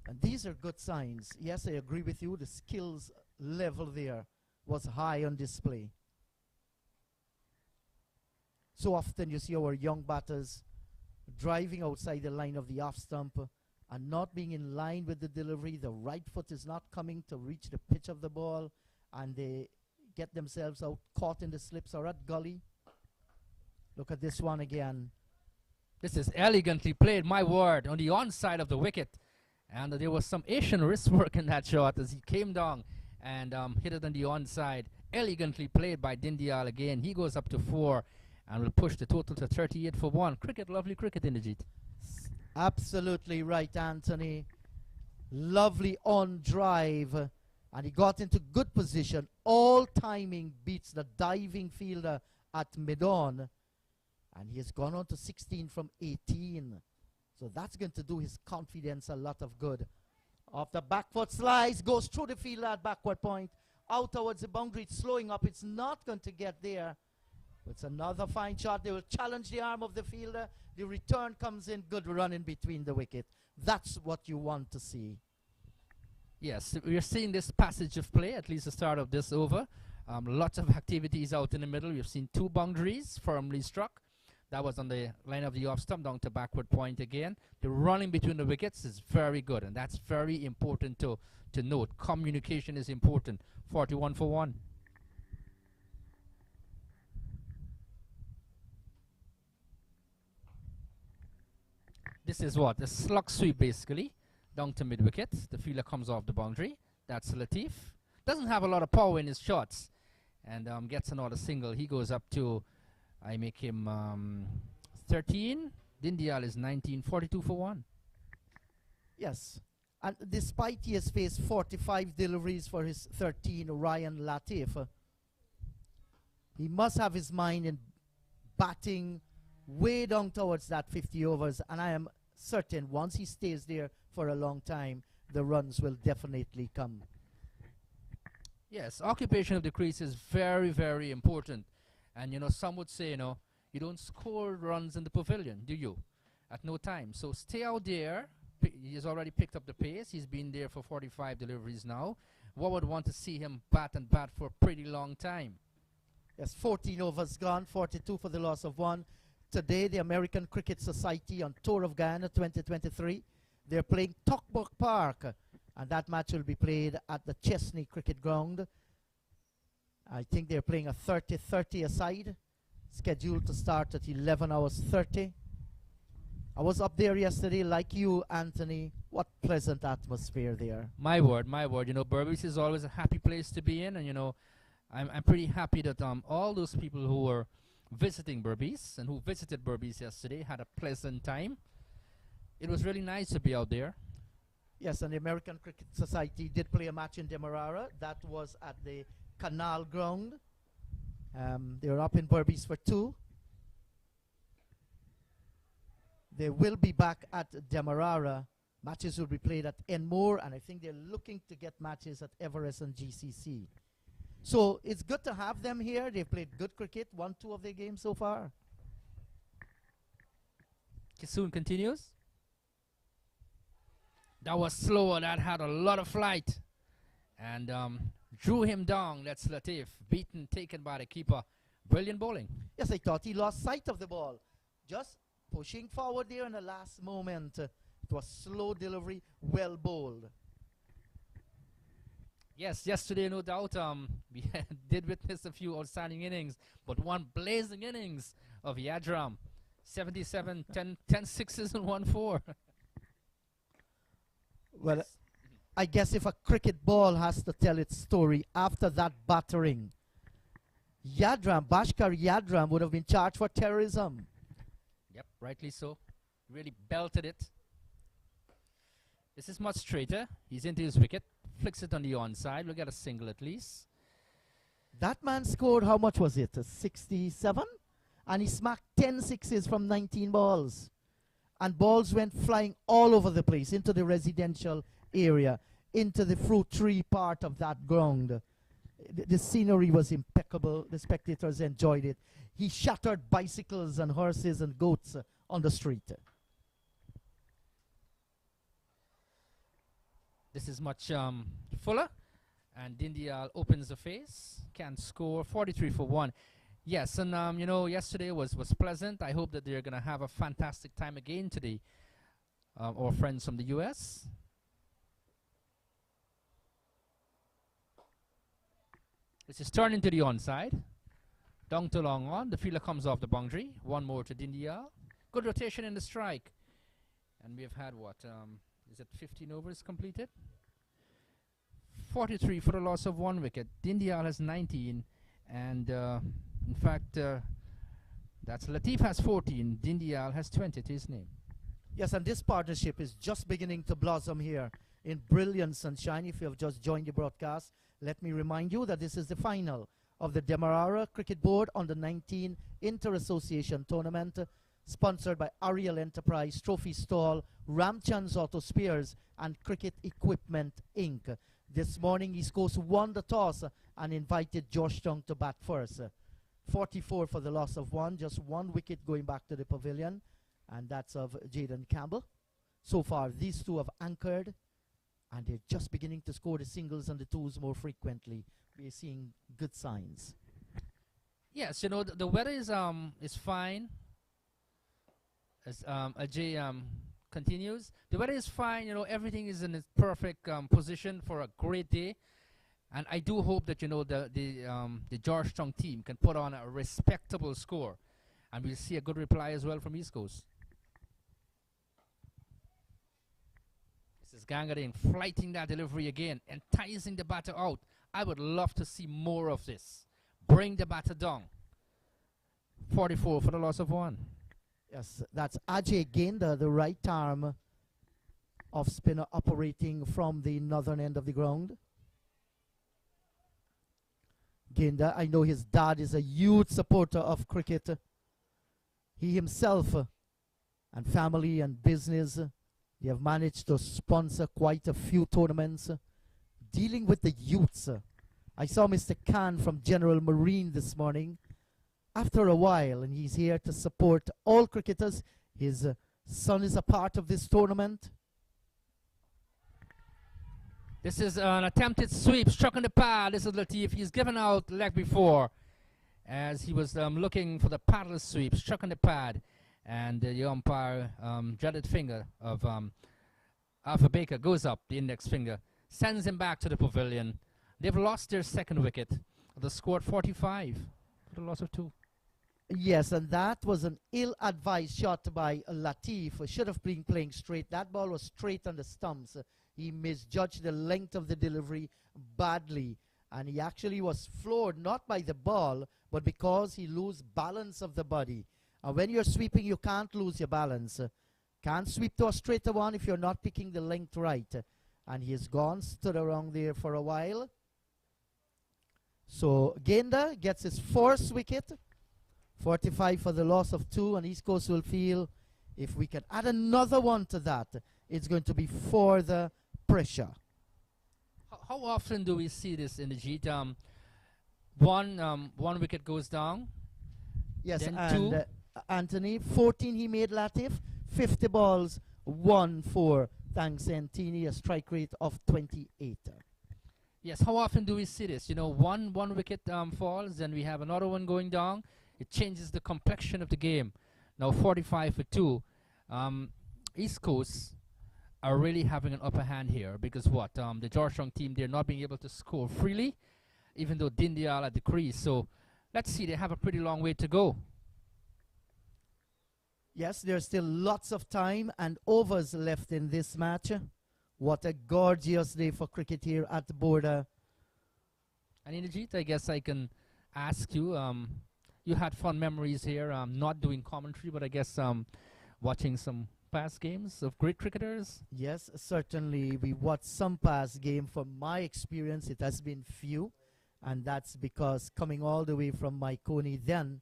And these are good signs. Yes, I agree with you. The skills level there was high on display. So often you see our young batters driving outside the line of the off stump and not being in line with the delivery. The right foot is not coming to reach the pitch of the ball, and they get themselves out caught in the slips or at gully. Look at this one again. This is elegantly played, my word, on the onside of the wicket. And there was some Asian wrist work in that shot as he came down and hit it on the onside. Elegantly played by Dindial again. He goes up to 4 and will push the total to 38 for 1. Cricket, lovely cricket, Inderjeet. Absolutely right, Anthony. Lovely on drive. And he got into good position. All timing beats the diving fielder at mid-on. And he has gone on to 16 from 18. So that's going to do his confidence a lot of good. Off the back foot slice, goes through the field at backward point. Out towards the boundary, it's slowing up. It's not going to get there. It's another fine shot. They will challenge the arm of the fielder. The return comes in. Good run in between the wicket. That's what you want to see. Yes, we're seeing this passage of play, at least the start of this over. Lots of activities out in the middle. We've seen 2 boundaries firmly struck. That was on the line of the off stump down to backward point again. The running between the wickets is very good, and that's very important to note. Communication is important. 41 for 1. This is what? A slug sweep, basically, down to mid-wicket. The fielder comes off the boundary. That's Latif. Doesn't have a lot of power in his shots, and gets another single. He goes up to, I make him 13. Dindial is 19, 42 for 1. Yes. And despite he has faced 45 deliveries for his 13, Ryan Latif, he must have his mind in batting way down towards that 50 overs. And I am certain once he stays there for a long time, the runs will definitely come. Yes, occupation of the crease is very, very important. And, you know, some would say, you know, you don't score runs in the pavilion, do you? At no time. So stay out there. He's already picked up the pace. He's been there for 45 deliveries now. One would want to see him bat and bat for a pretty long time. Yes, 14 overs gone, 42 for the loss of 1. Today, the American Cricket Society on Tour of Guyana 2023, they're playing Talkbrook Park, and that match will be played at the Chesney Cricket Ground. I think they're playing a 30-30 aside, scheduled to start at 11 hours 30. I was up there yesterday, like you, Anthony. What pleasant atmosphere there. My word, my word. You know, Berbice is always a happy place to be in, and, you know, I'm pretty happy that all those people who were visiting Berbice and who visited Berbice yesterday had a pleasant time. It was really nice to be out there. Yes, and the American Cricket Society did play a match in Demerara. That was at the Canal Ground. They were up in Berbice for 2. They will be back at Demerara. Matches will be played at Enmore, and I think they're looking to get matches at Everest and GCC. So it's good to have them here. They've played good cricket, won 2 of their games so far. Kissoon continues. That was slower. That had a lot of flight. And drew him down. That's Latif. Beaten, taken by the keeper. Brilliant bowling. Yes, I thought he lost sight of the ball. Just pushing forward there in the last moment. It was slow delivery, well bowled. Yes, yesterday, no doubt, we did witness a few outstanding innings, but one blazing innings of Yadram. 77, 10 sixes and 1 4. Well, I guess if a cricket ball has to tell its story after that battering, Bhaskar Yadram would have been charged for terrorism. Yep, rightly so. Really belted it. This is much straighter. He's into his wicket. Flicks it on the onside. We'll get a single at least. That man scored, how much was it? 67? And he smacked 10 sixes from 19 balls. And balls went flying all over the place, into the residential area, into the fruit tree part of that ground. The scenery was impeccable. The spectators enjoyed it. He shattered bicycles and horses and goats on the street. This is much fuller. And Dindial opens the face. Can score 43 for 1. Yes, and you know, yesterday was pleasant. I hope that they're going to have a fantastic time again today. Our friends from the US. This is turned into the onside. Down to long on. The fielder comes off the boundary. One more to Dindial. Good rotation in the strike. And we've had what? Is it 15 overs completed? 43 for the loss of 1 wicket. Dindial has 19. And in fact, that's Latif has 14. Dindial has 20 to his name. Yes, and this partnership is just beginning to blossom here in brilliant sunshine. If you have just joined the broadcast, let me remind you that this is the final of the Demerara Cricket Board Under 19 Inter-Association Tournament, sponsored by Ariel Enterprise, Trophy Stall, Ramchand's Auto Spares, and Cricket Equipment, Inc. This morning, East Coast won the toss and invited Georgetown to bat first. 44 for the loss of 1, just 1 wicket going back to the pavilion, and that's of Jaden Campbell. So far, these two have anchored, and they're just beginning to score the singles and the twos more frequently. We're seeing good signs. Yes, you know, the weather is fine. As Ajay continues, the weather is fine. You know, everything is in its perfect position for a great day, and I do hope that, you know, the Georgetown team can put on a respectable score, and we'll see a good reply as well from East Coast. This is Gangadin flighting that delivery again, enticing the batter out. I would love to see more of this. Bring the batter down. 44 for the loss of 1. Yes, that's Ajay Genda, the right arm off spinner operating from the northern end of the ground. Genda, I know his dad is a huge supporter of cricket. He himself and family and business, they have managed to sponsor quite a few tournaments dealing with the youths. I saw Mr. Khan from General Marine this morning after a while, and he's here to support all cricketers. His son is a part of this tournament. This is an attempted sweep, struck on the pad. This is Latif. He's given out leg before as he was looking for the paddle sweep, struck on the pad. And the umpire, dreaded finger of Alpha Baker goes up, the index finger, sends him back to the pavilion. They've lost their second wicket. The score 45 for the loss of 2. Yes, and that was an ill-advised shot by Latif. Should have been playing straight. That ball was straight on the stumps. He misjudged the length of the delivery badly, and he actually was floored not by the ball, but because he lose balance of the body. When you're sweeping, you can't lose your balance. Can't sweep to a straighter one if you're not picking the length right. And he has gone, stood around there for a while. So Genda gets his 4th wicket. 45 for the loss of 2, and East Coast will feel if we can add another one to that, it's going to be further pressure. How often do we see this in the G? One wicket goes down. Yes, Then and two. Anthony, 14 he made Latif, 50 balls, 1-4. Thanks, Antini, a strike rate of 28. Yes, how often do we see this? You know, one wicket falls, then we have another one going down. It changes the complexion of the game. Now 45 for 2. East Coast are really having an upper hand here because what? The Georgetown team, they're not being able to score freely, even though Dindial at the crease. So let's see, they have a pretty long way to go. Yes, there's still lots of time and overs left in this match. What a gorgeous day for cricket here at the border. And Inajit, I guess I can ask you, you had fun memories here, not doing commentary, but I guess watching some past games of great cricketers. Yes, certainly. We watched some past game. From my experience, it has been few. And that's because coming all the way from Maikoni then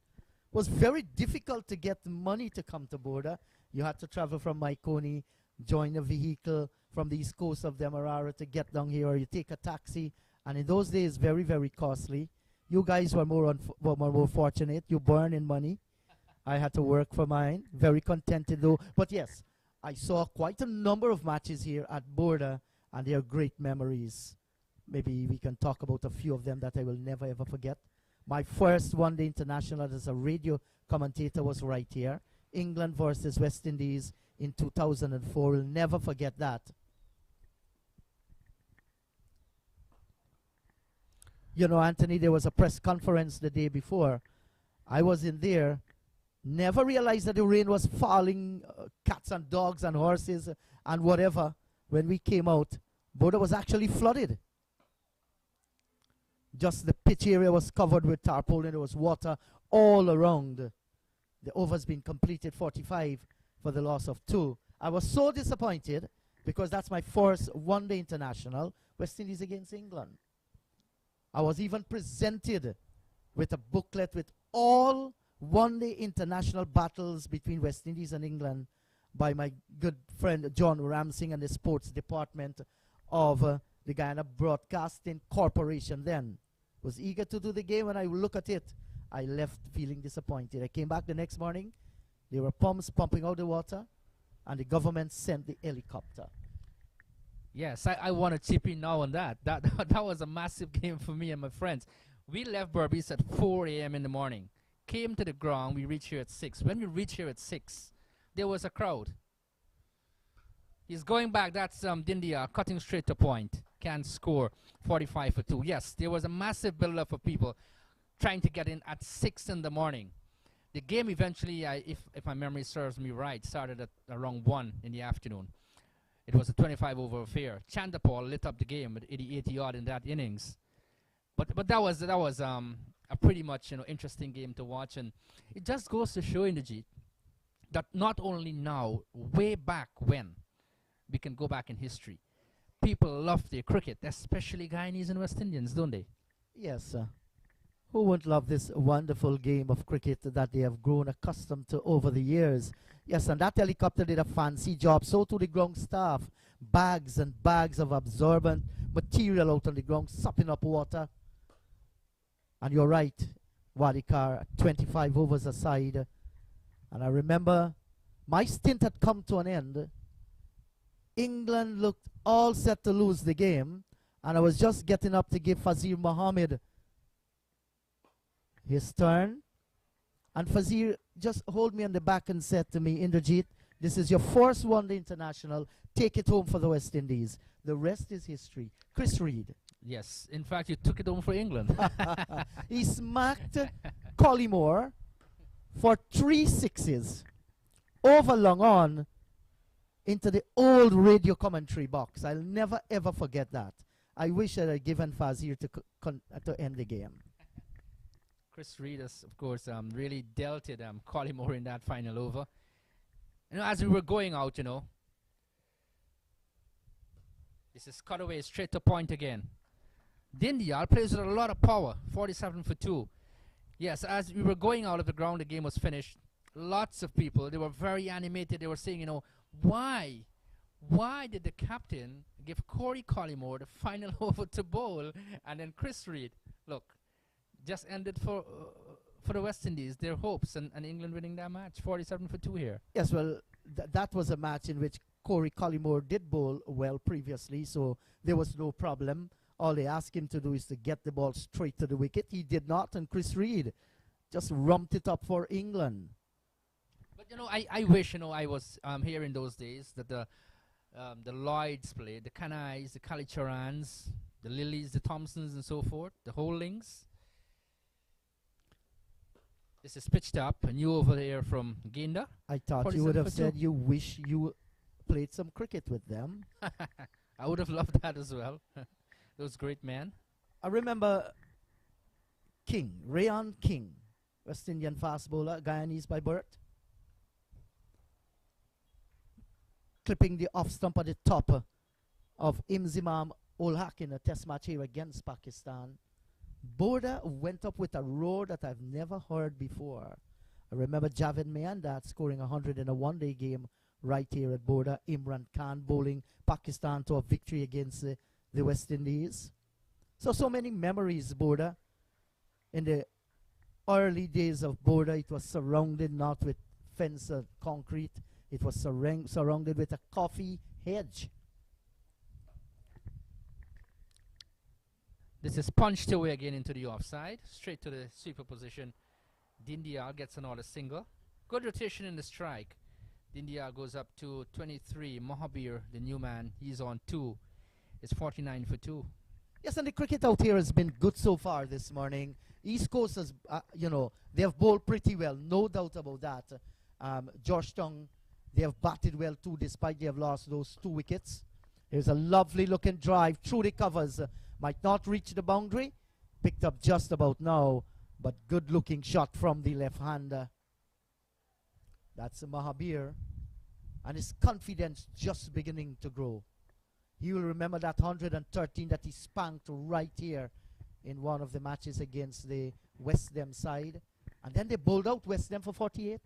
was very difficult to get money to come to border. You had to travel from Maikoni, join a vehicle from the east coast of Demerara to get down here, or you take a taxi. And in those days, very, very costly. You guys were more fortunate. You burn in money. I had to work for mine. Very contented though. But yes, I saw quite a number of matches here at border, and they are great memories. Maybe we can talk about a few of them that I will never ever forget. My first one-day international as a radio commentator was right here. England versus West Indies in 2004. We'll never forget that. You know, Anthony, there was a press conference the day before. I was in there, never realized that the rain was falling, cats and dogs and horses and whatever. When we came out, border was actually flooded. Just the pitch area was covered with tarpaulin. There was water all around. The over's been completed 45 for the loss of 2. I was so disappointed because that's my first one-day international, West Indies against England. I was even presented with a booklet with all one-day international battles between West Indies and England by my good friend John Ramsing and the sports department of the Guyana Broadcasting Corporation then. Was eager to do the game. When I look at it, I left feeling disappointed. I came back the next morning. There were pumps pumping out the water, and the government sent the helicopter. Yes, I want to chip in now on that. That was a massive game for me and my friends. We left Berbice at 4 a.m. in the morning. Came to the ground. We reached here at 6. When we reached here at 6, there was a crowd. He's going back. That's Dindia cutting straight to point. Can score 45 for 2. Yes, there was a massive build-up of people trying to get in at 6 in the morning. The game eventually, if my memory serves me right, started at around 1 in the afternoon. It was a 25-over affair. Chandapal lit up the game with 80 odd in that innings. But that was a pretty much interesting game to watch, and it just goes to show, Indrajit, that not only now, way back when, we can go back in history. People love their cricket, especially Guyanese and West Indians, don't they? Yes, who wouldn't love this wonderful game of cricket that they have grown accustomed to over the years? Yes, and that helicopter did a fancy job. So too the ground staff. Bags and bags of absorbent material out on the ground, sopping up water. And you're right, Wadikar, 25 overs aside. And I remember my stint had come to an end. England looked all set to lose the game. And I was just getting up to give Fazir Mohammed his turn. And Fazir just hold me on the back and said to me, Indrajit, this is your first one-day international. Take it home for the West Indies. The rest is history. Chris Reed. Yes. In fact, you took it home for England. He smacked Collymore for 3 sixes over long on into the old radio commentary box. I'll never ever forget that. I wish I had given Fazir to end the game. Chris Reed has, of course, really dealt it Collymore in that final over. As we were going out, this is cutaway straight to point again. Dindial plays with a lot of power, 47 for 2. Yes, as we were going out of the ground, the game was finished. Lots of people, they were very animated. They were saying, why did the captain give Corey Collymore the final over to bowl and then Chris Reed? Look, just ended for the West Indies, their hopes, and England winning that match, 47-2 here. Yes, well, that was a match in which Corey Collymore did bowl well previously, so there was no problem. All they asked him to do is to get the ball straight to the wicket. He did not, and Chris Reed just rumped it up for England. But I wish I was here in those days that the Lloyds played, the Kanais, the Kalicharans, the Lillies, the Thompsons, and so forth, the Holdings. This is pitched up, a new over there from Ginda. I thought you would have said you wish you played some cricket with them. I would have loved that as well. Those great men. I remember King, Rayon King, West Indian fast bowler, Guyanese by birth, clipping the off stump at the top of Imzimam ul Haq in a test match here against Pakistan. Border went up with a roar that I've never heard before. I remember Javed Miandad scoring 100 in a one-day game right here at Border. Imran Khan bowling Pakistan to a victory against the West Indies. So many memories, Border. In the early days of Border, it was surrounded not with fence or concrete. It was surrounded with a coffee hedge. This is punched away again into the offside, straight to the sweeper position. Dindial gets another single. Good rotation in the strike. Dindial goes up to 23. Mohabir, the new man, he's on 2. It's 49-2. Yes, and the cricket out here has been good so far this morning. East Coast has, they have bowled pretty well, no doubt about that. Georgetown, they have batted well too, despite they have lost those 2 wickets. Here's a lovely looking drive through the covers. Might not reach the boundary. Picked up just about now, but good looking shot from the left-hander. That's Mahabir. And his confidence just beginning to grow. He will remember that 113 that he spanked right here in one of the matches against the West Dem side. And then they bowled out West Dem for 48.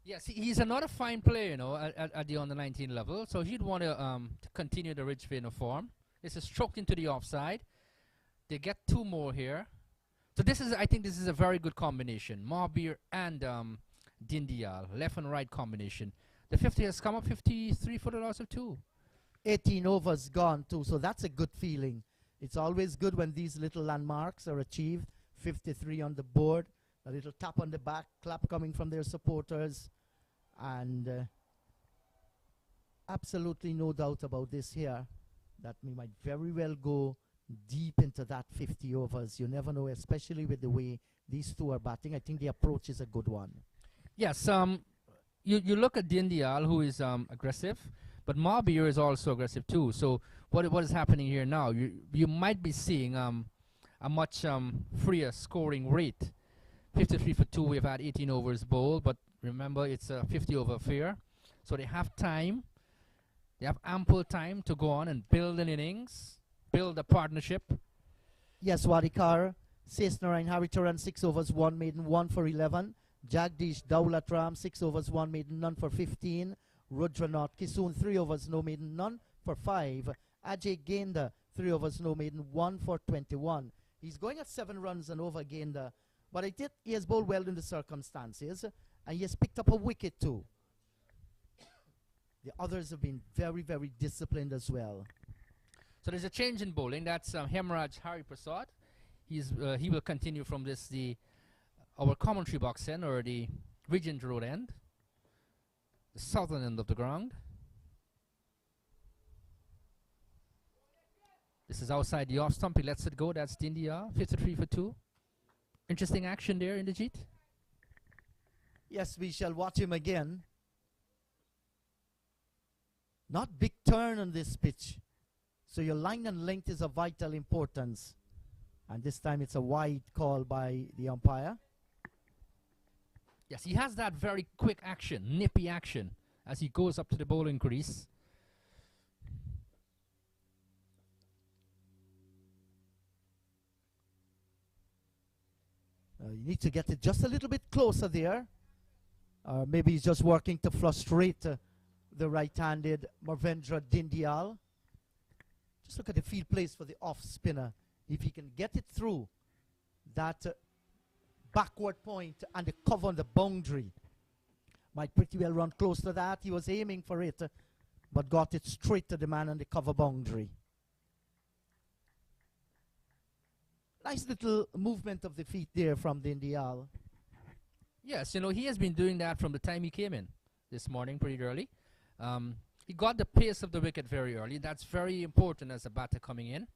Yes, he's another fine player, at the under-19 level. So he'd want to continue the rich vein of form. This is stroked into the offside. They get 2 more here. So I think this is a very good combination. Mahabir and Dindial, left and right combination. The 50 has come up 53 for the loss of 2. 18 overs gone too, so that's a good feeling. It's always good when these little landmarks are achieved. 53 on the board, a little tap on the back, clap coming from their supporters, and absolutely no doubt about this here, that we might very well go deep into that 50 overs. You never know, especially with the way these two are batting. I think the approach is a good one. Yes, you look at Dindial, who is aggressive, but Mahabir is also aggressive too. So what is happening here now? You might be seeing a much freer scoring rate. 53-2. We've had 18 overs bowled, but remember it's a 50 over affair, so they have time. They have ample time to go on and build an innings, build a partnership. Yes, Wadikar, Sesnarain Haritaran 6 overs 1 maiden 1 for 11. Jagdish Daulatram 6 overs 1 maiden none for 15. Rudranath Kisoon 3 overs no maiden none for 5. Ajay Genda 3 overs no maiden 1 for 21. He's going at 7 runs and over Genda, but he has bowled well in the circumstances, and he has picked up a wicket too. The others have been very, very disciplined as well. So there's a change in bowling. That's Hemraj Hariprasad. He will continue from our commentary box end, or the Regent Road end, the southern end of the ground. This is outside the off stump. He lets it go. That's Dindia, 53-2. Interesting action there in the Jeet. Yes, we shall watch him again. Not big turn on this pitch. So your line and length is of vital importance. And this time it's a wide call by the umpire. Yes, he has that very quick action, nippy action, as he goes up to the bowling crease. You need to get it just a little bit closer there. Maybe he's just working to frustrate the right-handed Marvendra Dindial. Just look at the field place for the off spinner. If he can get it through, that backward point and the cover on the boundary. Might pretty well run close to that. He was aiming for it, but got it straight to the man on the cover boundary. Nice little movement of the feet there from the Indial. Yes, you know, he has been doing that from the time he came in this morning pretty early. He got the pace of the wicket very early. That's very important as a batter coming in.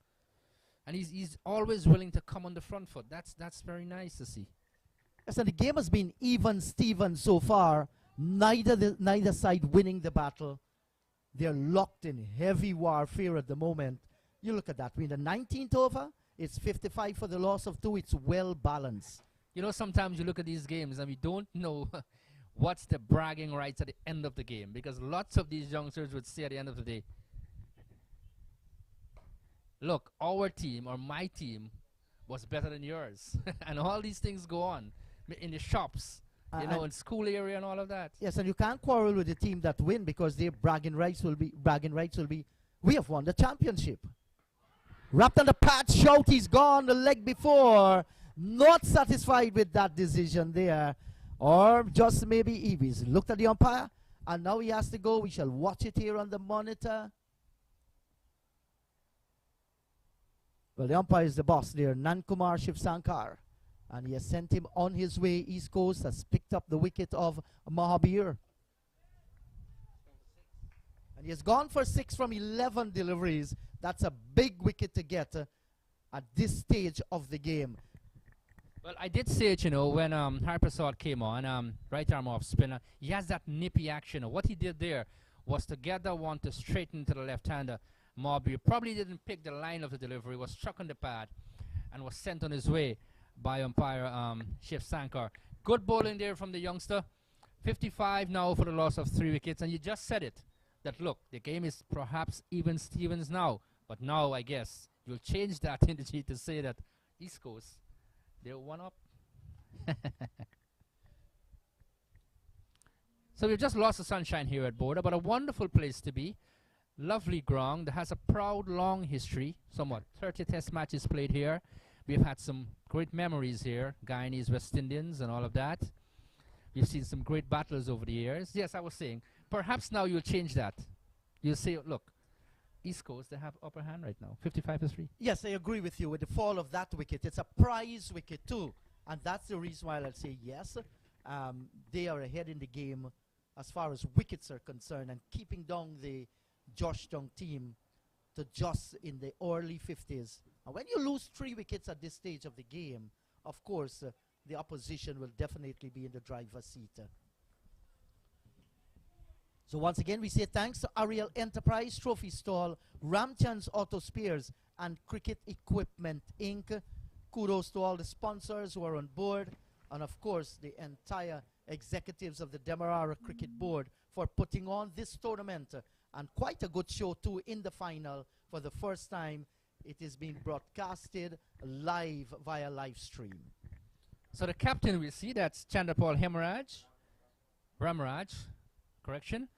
And he's always willing to come on the front foot. That's very nice to see. Yes, and the game has been even Steven so far. Neither side winning the battle. They're locked in heavy warfare at the moment. You look at that. We're in the 19th over. It's 55 for the loss of 2. It's well balanced. You know, sometimes you look at these games and we don't know what's the bragging rights at the end of the game, because lots of these youngsters would say at the end of the day, look, our team or my team was better than yours. And all these things go on in the shops, you know, in school area and all of that. Yes, and you can't quarrel with the team that win, because their bragging rights will be, we have won the championship. Wrapped on the pad, shout, he's gone the leg before. Not satisfied with that decision there. Or just maybe he's looked at the umpire and now he has to go. We shall watch it here on the monitor. Well, the umpire is the boss there, Nankumar Shiv Sankar. And he has sent him on his way east coast, has picked up the wicket of Mahabir. And he has gone for 6 from 11 deliveries. That's a big wicket to get at this stage of the game. Well, I did say it, you know, when Harprasad came on, right arm off spinner, he has that nippy action. What he did there was to get that one to straighten to the left-hander. Mahabir probably didn't pick the line of the delivery, was struck on the pad, and was sent on his way by umpire Shiv Sankar. Good bowling there from the youngster. 55 now for the loss of 3 wickets, and you just said it, that look, the game is perhaps even Stevens now, but now I guess you'll change that in the G to say that East Coast, they're 1 up. So we've just lost the sunshine here at Border, but a wonderful place to be. Lovely ground that has a proud long history. Somewhat 30 test matches played here. We've had some great memories here, Guyanese, West Indians and all of that. We've seen some great battles over the years. Yes, I was saying, perhaps now you'll change that. You'll say, look, East Coast, they have upper hand right now, 55-3. Yes, I agree with you. With the fall of that wicket, it's a prize wicket too. And that's the reason why I'll say yes. They are ahead in the game as far as wickets are concerned, and keeping down the Georgetown team to just in the early 50s. And when you lose 3 wickets at this stage of the game, of course, the opposition will definitely be in the driver's seat. So once again, we say thanks to Ariel Enterprise, Trophy Stall, Ramchand's Auto Spares, and Cricket Equipment Inc. Kudos to all the sponsors who are on board, and of course the entire executives of the Demerara Cricket Board for putting on this tournament, and quite a good show too in the final. For the first time, it is being broadcasted live via live stream. So the captain we see, that's Chandrapal Ramraj, correction,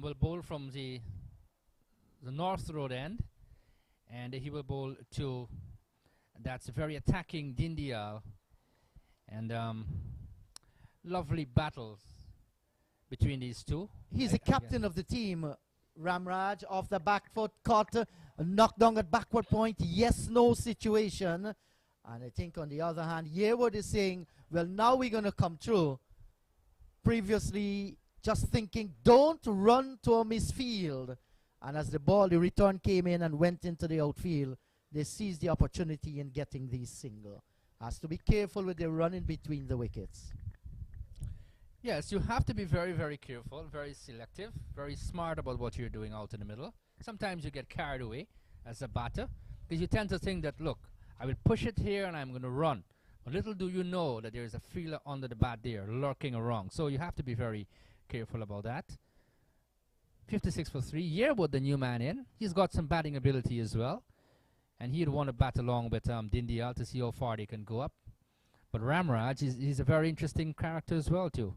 will bowl from the north road end, and he will bowl to, that's a very attacking Dindial, and lovely battles between these two. He's the captain of the team. Ramraj off the back foot, caught, knocked down at backward point, yes-no situation. And I think on the other hand, Yearwood is saying, well, now we're going to come through. Previously, just thinking, don't run to a misfield. And as the return came in and went into the outfield, they seized the opportunity in getting these single. Has to be careful with the running between the wickets. Yes, you have to be very, very careful, very selective, very smart about what you're doing out in the middle. Sometimes you get carried away as a batter, because you tend to think that, look, I will push it here and I'm going to run. But little do you know that there is a fielder under the bat there, lurking around. So you have to be very careful about that. 56 for 3. Yearwood, the new man in. He's got some batting ability as well. And he'd want to bat along with Dindial to see how far they can go up. But Ramraj, he's a very interesting character as well, too.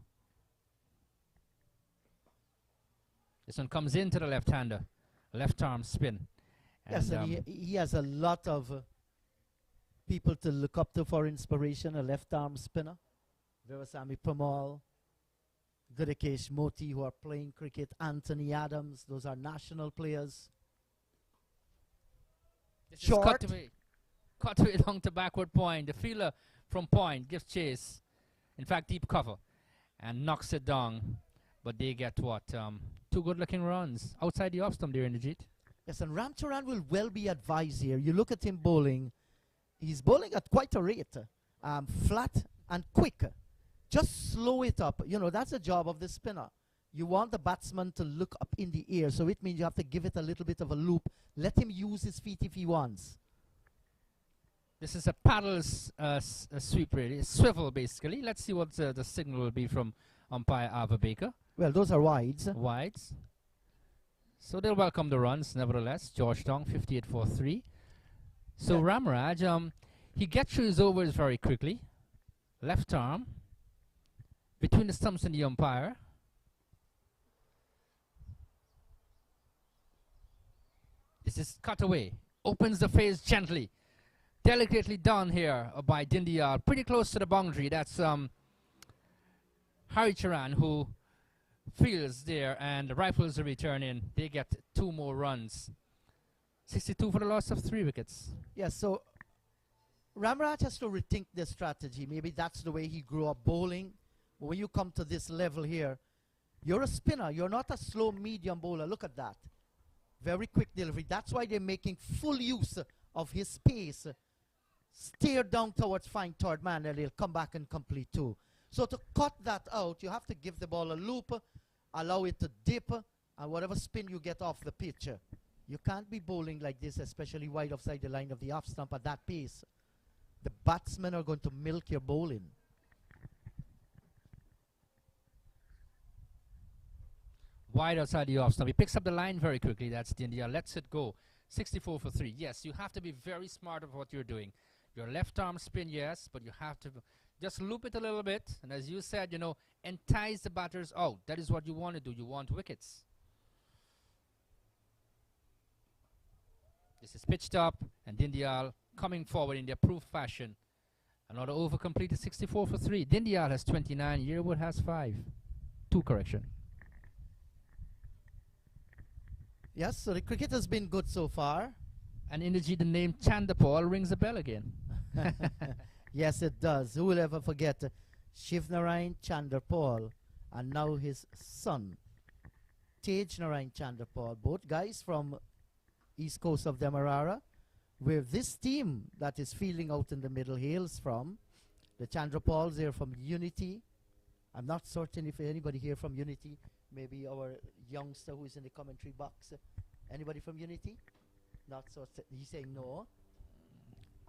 This one comes into the left-hander, left arm spin. Yes, and he has a lot of people to look up to for inspiration, a left arm spinner. Virasamy Pamal, Gudakesh Moti, who are playing cricket, Anthony Adams, those are national players. This is cut away along to backward point. The fielder from point gives chase. In fact, deep cover. And knocks it down. But they get what? Two good-looking runs outside the off stump there in the Jeet. Yes, and Ramcharan will well be advised here. You look at him bowling. He's bowling at quite a rate. Flat and quick. Just slow it up. You know, that's the job of the spinner. You want the batsman to look up in the air. So it means you have to give it a little bit of a loop. Let him use his feet if he wants. This is a paddle sweep, really. A swivel, basically. Let's see what the signal will be from umpire Ava Baker. Well, those are wides. Wides. So they'll welcome the runs, nevertheless. Georgetown, 58 for 3. So Yeah. Ramraj, he gets through his overs very quickly. Left arm. Between the stumps and the umpire. This is cut away. Opens the face gently. Delicately done here by Dindial. Pretty close to the boundary. That's Hari Charan who fields there, and the Rifles are returning. They get 2 more runs. 62 for the loss of 3 wickets. Yes, so Ramraj has to rethink their strategy. Maybe that's the way he grew up bowling. But when you come to this level here, you're a spinner. You're not a slow medium bowler. Look at that. Very quick delivery. That's why they're making full use of his pace. Steer down towards fine third man, and he'll come back and complete 2. So to cut that out, you have to give the ball a loop, allow it to dip, and whatever spin you get off the pitch. You can't be bowling like this, especially wide offside the line of the off stump at that pace. The batsmen are going to milk your bowling. Wide outside the off stump. He picks up the line very quickly. That's the India. Lets it go. 64 for 3. Yes, you have to be very smart of what you're doing. Your left arm spin, yes, but you have to just loop it a little bit. And as you said, you know, entice the batters out. That is what you want to do. You want wickets. This is pitched up, and Dindial coming forward in the approved fashion. Another over completed, 64 for 3. Dindial has 29. Yearwood has 5. 2 correction. Yes, so the cricket has been good so far. And Inderji, the name Chandapal rings a bell again. Yes, it does. Who will ever forget Shivnarayan Chanderpaul and now his son, Tej Narayan Chanderpaul, both guys from east coast of Demerara, where this team that is fielding out in the middle hails from. The Chandrapauls, they're from Unity. I'm not certain if anybody here from Unity, maybe our youngster who is in the commentary box. Anybody from Unity? Not so. He's saying no.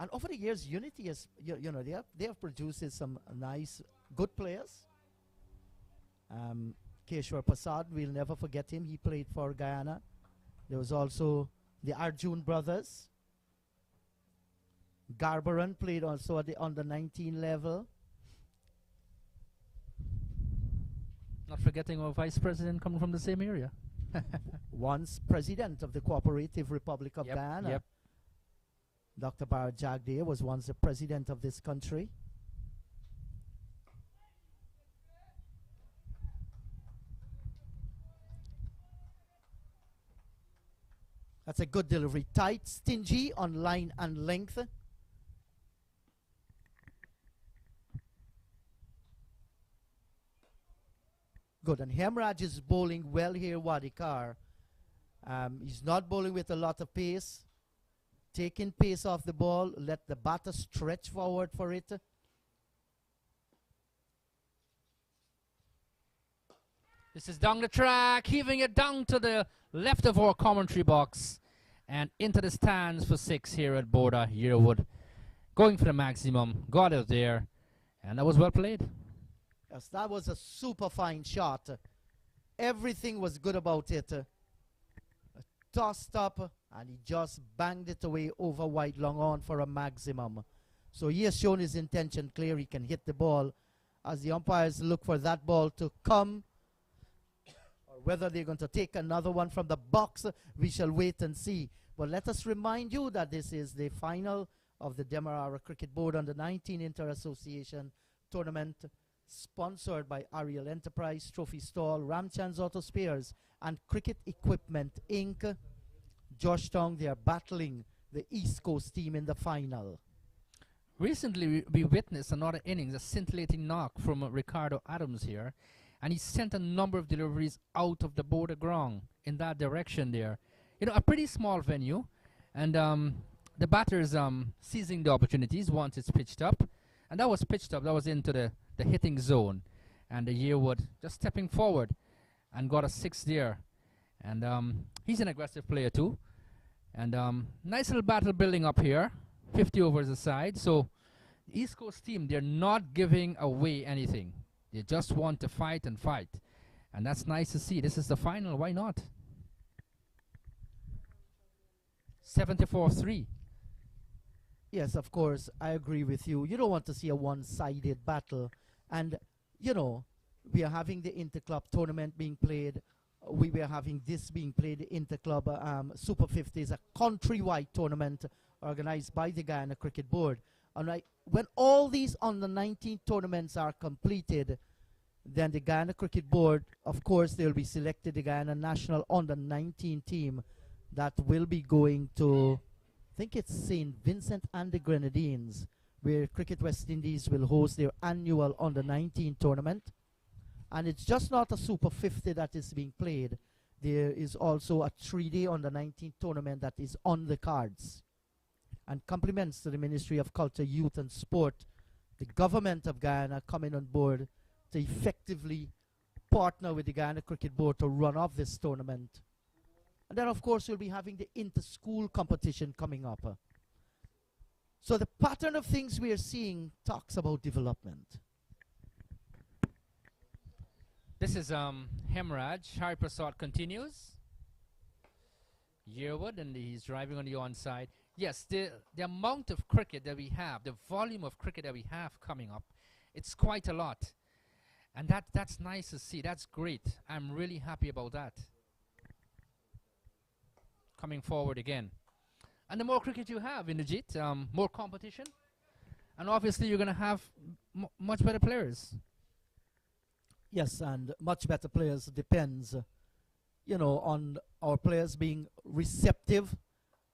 And over the years, Unity has, you know, they have produced some nice, good players. Keshwar Prasad, we'll never forget him. He played for Guyana. There was also the Arjun brothers. Garbaran played also at the under 19 level. Not forgetting our vice president coming from the same area. Once president of the Cooperative Republic of Guyana. Yep. Dr. Bharat Jagdeo was once the president of this country. That's a good delivery. Tight, stingy on line and length. Good. And Hemraj is bowling well here, Wadikar. He's not bowling with a lot of pace. Taking pace off the ball. Let the batter stretch forward for it. This is down the track, heaving it down to the left of our commentary box and into the stands for 6 here at Border Yearwood. Going for the maximum, got it there, and that was well played. Yes, that was a super fine shot. Everything was good about it. Tossed up, and he just banged it away over wide long on for a maximum. So he has shown his intention clear. He can hit the ball as the umpires look for that ball to come. Or whether they're going to take another one from the box, we shall wait and see. But let us remind you that this is the final of the Demerara Cricket Board Under 19 Inter-Association Tournament, sponsored by Ariel Enterprise, Trophy Stall, Ramchand's Auto Spares, and Cricket Equipment Inc. Georgetown, they are battling the East Coast team in the final. Recently, we witnessed another innings, a scintillating knock from Ricardo Adams here, and he sent a number of deliveries out of the border ground in that direction there. You know, a pretty small venue, and the batters seizing the opportunities once it's pitched up, and that was pitched up, that was into the hitting zone, and the Yearwood just stepping forward and got a 6 there, and he's an aggressive player too, and nice little battle building up here, 50 overs aside. So the East Coast team, they're not giving away anything, they just want to fight and fight, and that's nice to see. This is the final, why not? 74-3. Yes, of course, I agree with you. You don't want to see a one-sided battle. And, you know, we are having the Interclub tournament being played. We were having this being played, the Interclub Super 50 is a countrywide tournament organized by the Guyana Cricket Board. And when all these under-19 tournaments are completed, then the Guyana Cricket Board, of course, they'll be selected the Guyana National under-19 team that will be going to, I think it's St. Vincent and the Grenadines, where Cricket West Indies will host their annual under-19 tournament. And it's just not a Super 50 that is being played. There is also a 3-day under-19 tournament that is on the cards. And compliments to the Ministry of Culture, Youth and Sport, the government of Guyana coming on board to effectively partner with the Guyana Cricket Board to run off this tournament. And then, of course, we'll be having the inter-school competition coming up. So the pattern of things we are seeing talks about development. This is Hemraj. Hari Prasad continues. Yearwood, and he's driving on the onside. Yes, the amount of cricket that we have, the volume of cricket that we have coming up, it's quite a lot. And that's nice to see. That's great. I'm really happy about that. Coming forward again. And the more cricket you have in the JIT, more competition. And obviously you're going to have much better players. Yes, and much better players depends, you know, on our players being receptive.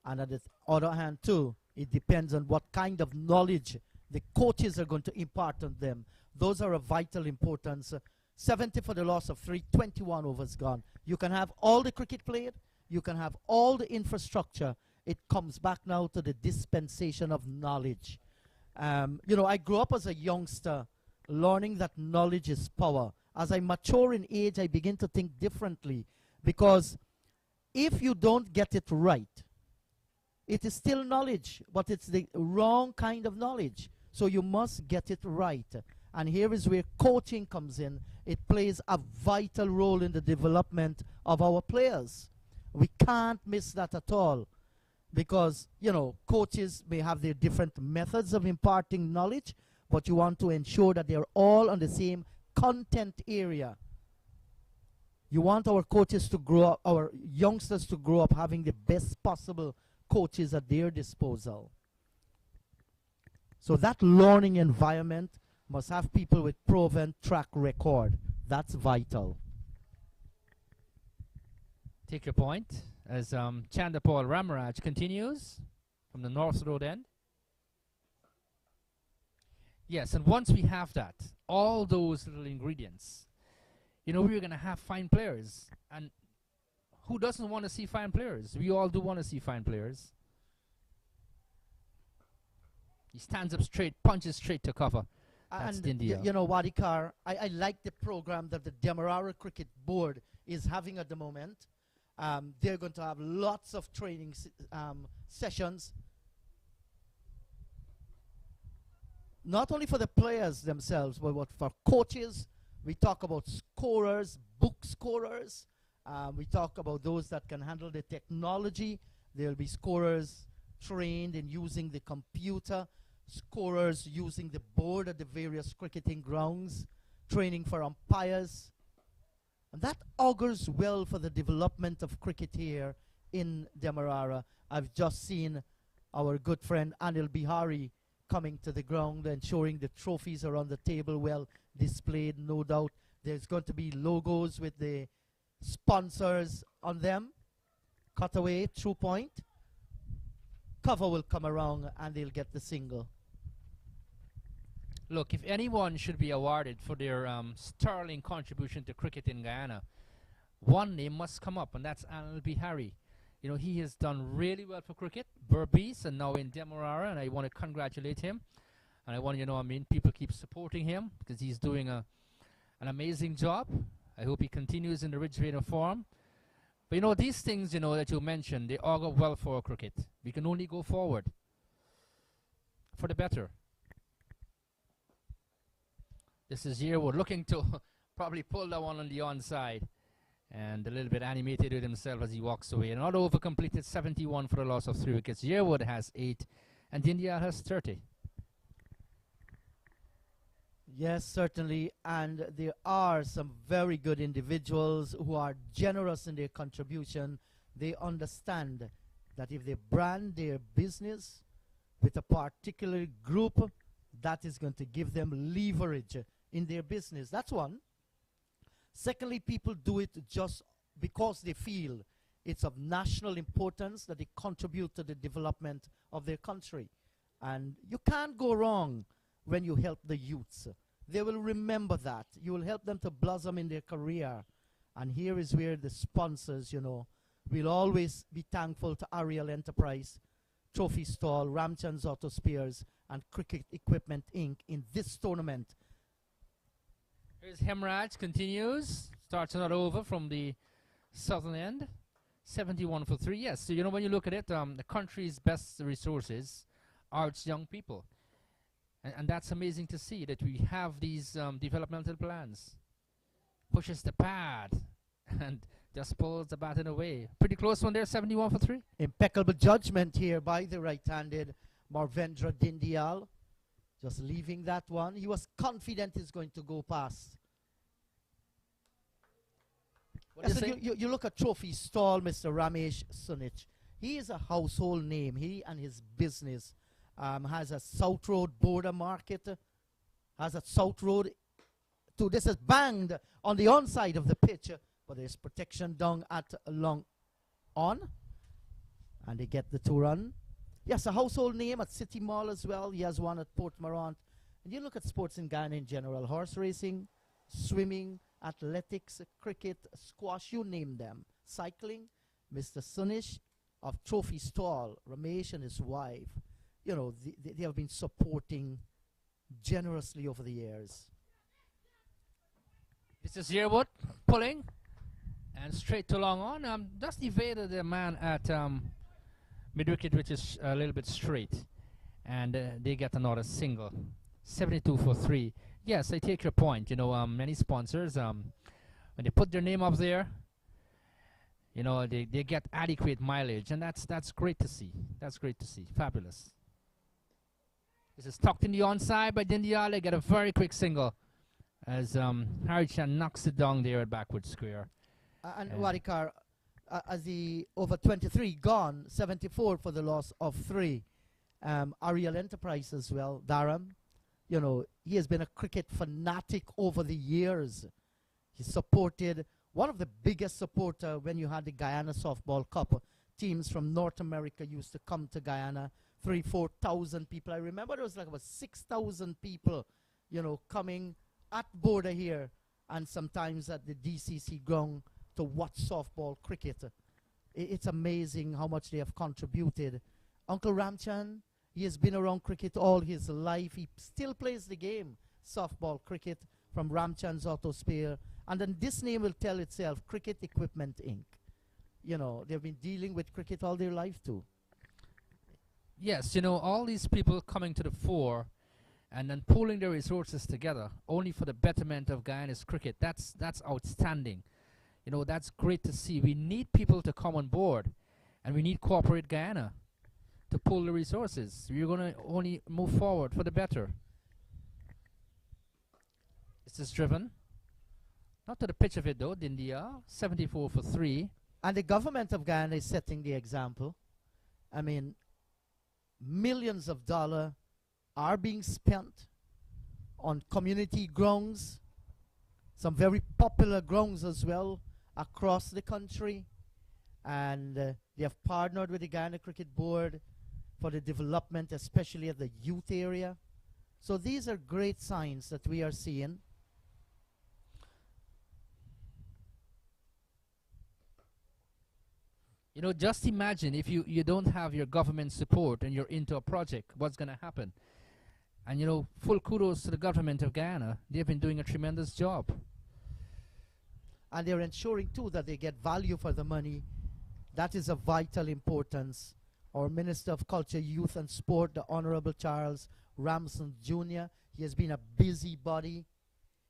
And on the other hand, too, it depends on what kind of knowledge the coaches are going to impart on them. Those are of vital importance. 70 for the loss of 3, 21 overs gone. You can have all the cricket played. You can have all the infrastructure. It comes back now to the dispensation of knowledge. You know, I grew up as a youngster learning that knowledge is power. As I mature in age, I begin to think differently, because if you don't get it right, it is still knowledge, but it's the wrong kind of knowledge. So you must get it right. And here is where coaching comes in. It plays a vital role in the development of our players. We can't miss that at all, because, you know, coaches may have their different methods of imparting knowledge, but you want to ensure that they're all on the same content area. You want our coaches to grow up, our youngsters to grow up having the best possible coaches at their disposal. So that learning environment must have people with proven track record. That's vital. Take your point as Chandapal Ramaraj continues from the North Road end. Yes, and once we have that, all those little ingredients, you know, we're going to have fine players. And who doesn't want to see fine players? We all do want to see fine players. He stands up straight, punches straight to cover. That's India. You know, Wadikar, I like the program that the Demerara Cricket Board is having at the moment. They're going to have lots of training sessions, not only for the players themselves, but for coaches. We talk about scorers, book scorers. We talk about those that can handle the technology. There'll be scorers trained in using the computer, scorers using the board at the various cricketing grounds, training for umpires. And that augurs well for the development of cricket here in Demerara. I've just seen our good friend Anil Bihari coming to the ground, ensuring the trophies are on the table, well displayed, no doubt. There's going to be logos with the sponsors on them. Cutaway, true point. Cover will come around and they'll get the single. Look, if anyone should be awarded for their sterling contribution to cricket in Guyana, one name must come up, and that's Anil Bihari. You know, he has done really well for cricket, Berbice, and now in Demerara, and I want to congratulate him. And I want you to know, I mean, people keep supporting him because he's doing an amazing job. I hope he continues in the Ridge-Raider form. But you know, these things, you know, that you mentioned, they augur well for cricket. We can only go forward for the better. This is Yearwood looking to probably pull that one on the onside. And a little bit animated with himself as he walks away. And not over completed 71 for the loss of 3 wickets. Yearwood has 8 and India has 30. Yes, certainly. And there are some very good individuals who are generous in their contribution. They understand that if they brand their business with a particular group, that is going to give them leverage in their business. That's one. Secondly, people do it just because they feel it's of national importance, that they contribute to the development of their country. And you can't go wrong when you help the youths. They will remember that. You will help them to blossom in their career. And here is where the sponsors, you know, will always be thankful to Ariel Enterprise, Trophy Stall, Ramchand's Auto Spares, and Cricket Equipment Inc. in this tournament. Here's Hemraj, continues, starts another over from the southern end, 71 for 3. Yes, so you know, when you look at it, the country's best resources are its young people. And that's amazing to see, that we have these developmental plans. Pushes the pad and just pulls the baton away. Pretty close one there, 71 for 3. Impeccable judgment here by the right-handed Marvendra Dindial. Just leaving that one. He was confident he's going to go past. What So you look at Trophy Stall, Mr. Ramesh Sunich. He is a household name. He and his business has a South Road border market, has a South Road to this is banged on the onside of the pitch, but there's protection down at long on, and they get the 2 run. Yes, a household name at City Mall as well. He has one at Port Morant. And you look at sports in Ghana in general, horse racing, swimming, athletics, cricket, squash, you name them. Cycling, Mr. Sunish of Trophy Stall, Ramesh and his wife, you know, they have been supporting generously over the years. This is Yearwood pulling and straight to long on. Just evaded the man at mid-wicket, which is a little bit straight, and they get another single. 72 for 3. Yes, I take your point. You know, many sponsors, when they put their name up there, you know, they get adequate mileage, and that's great to see. That's great to see. Fabulous. This is tucked in the onside by Dindial. They get a very quick single as Harichan knocks it down there at backward square. And Wadikar, as the over 23 gone, 74 for the loss of 3. Ariel Enterprise as well, Dharam. You know, he has been a cricket fanatic over the years. He supported, one of the biggest supporter when you had the Guyana Softball Cup. Teams from North America used to come to Guyana, 3,000-4,000 people. I remember there was like about 6,000 people, you know, coming at border here and sometimes at the DCC ground to watch softball cricket. It's amazing how much they have contributed. Uncle Ramchan, he has been around cricket all his life. He still plays the game, softball cricket, from Ramchand's Auto Spare. And then this name will tell itself, Cricket Equipment Inc. You know, they've been dealing with cricket all their life too. Yes, you know, all these people coming to the fore and then pooling their resources together only for the betterment of Guyana's cricket. That's outstanding. You know, that's great to see. We need people to come on board, and we need corporate Guyana to pool the resources. We're going to only move forward for the better. This is driven. Not to the pitch of it, though, Dindia. 74 for 3. And the government of Guyana is setting the example. I mean, millions of dollars are being spent on community grounds, some very popular grounds as well across the country. And they have partnered with the Ghana Cricket Board for the development, especially at the youth area. So these are great signs that we are seeing. You know, just imagine if you don't have your government support and you're into a project, what's going to happen? And, you know, full kudos to the government of Ghana. They've been doing a tremendous job. And they're ensuring, too, that they get value for the money. That is of vital importance. Our Minister of Culture, Youth and Sport, the Honorable Charles Ramson Jr., he has been a busybody.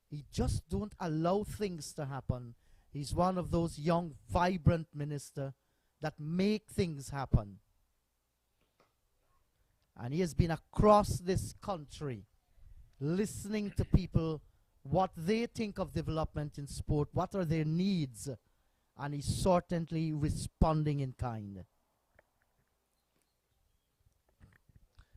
He just don't allow things to happen. He's one of those young, vibrant ministers that make things happen. And he has been across this country listening to people, what they think of development in sport, what are their needs, and he's certainly responding in kind.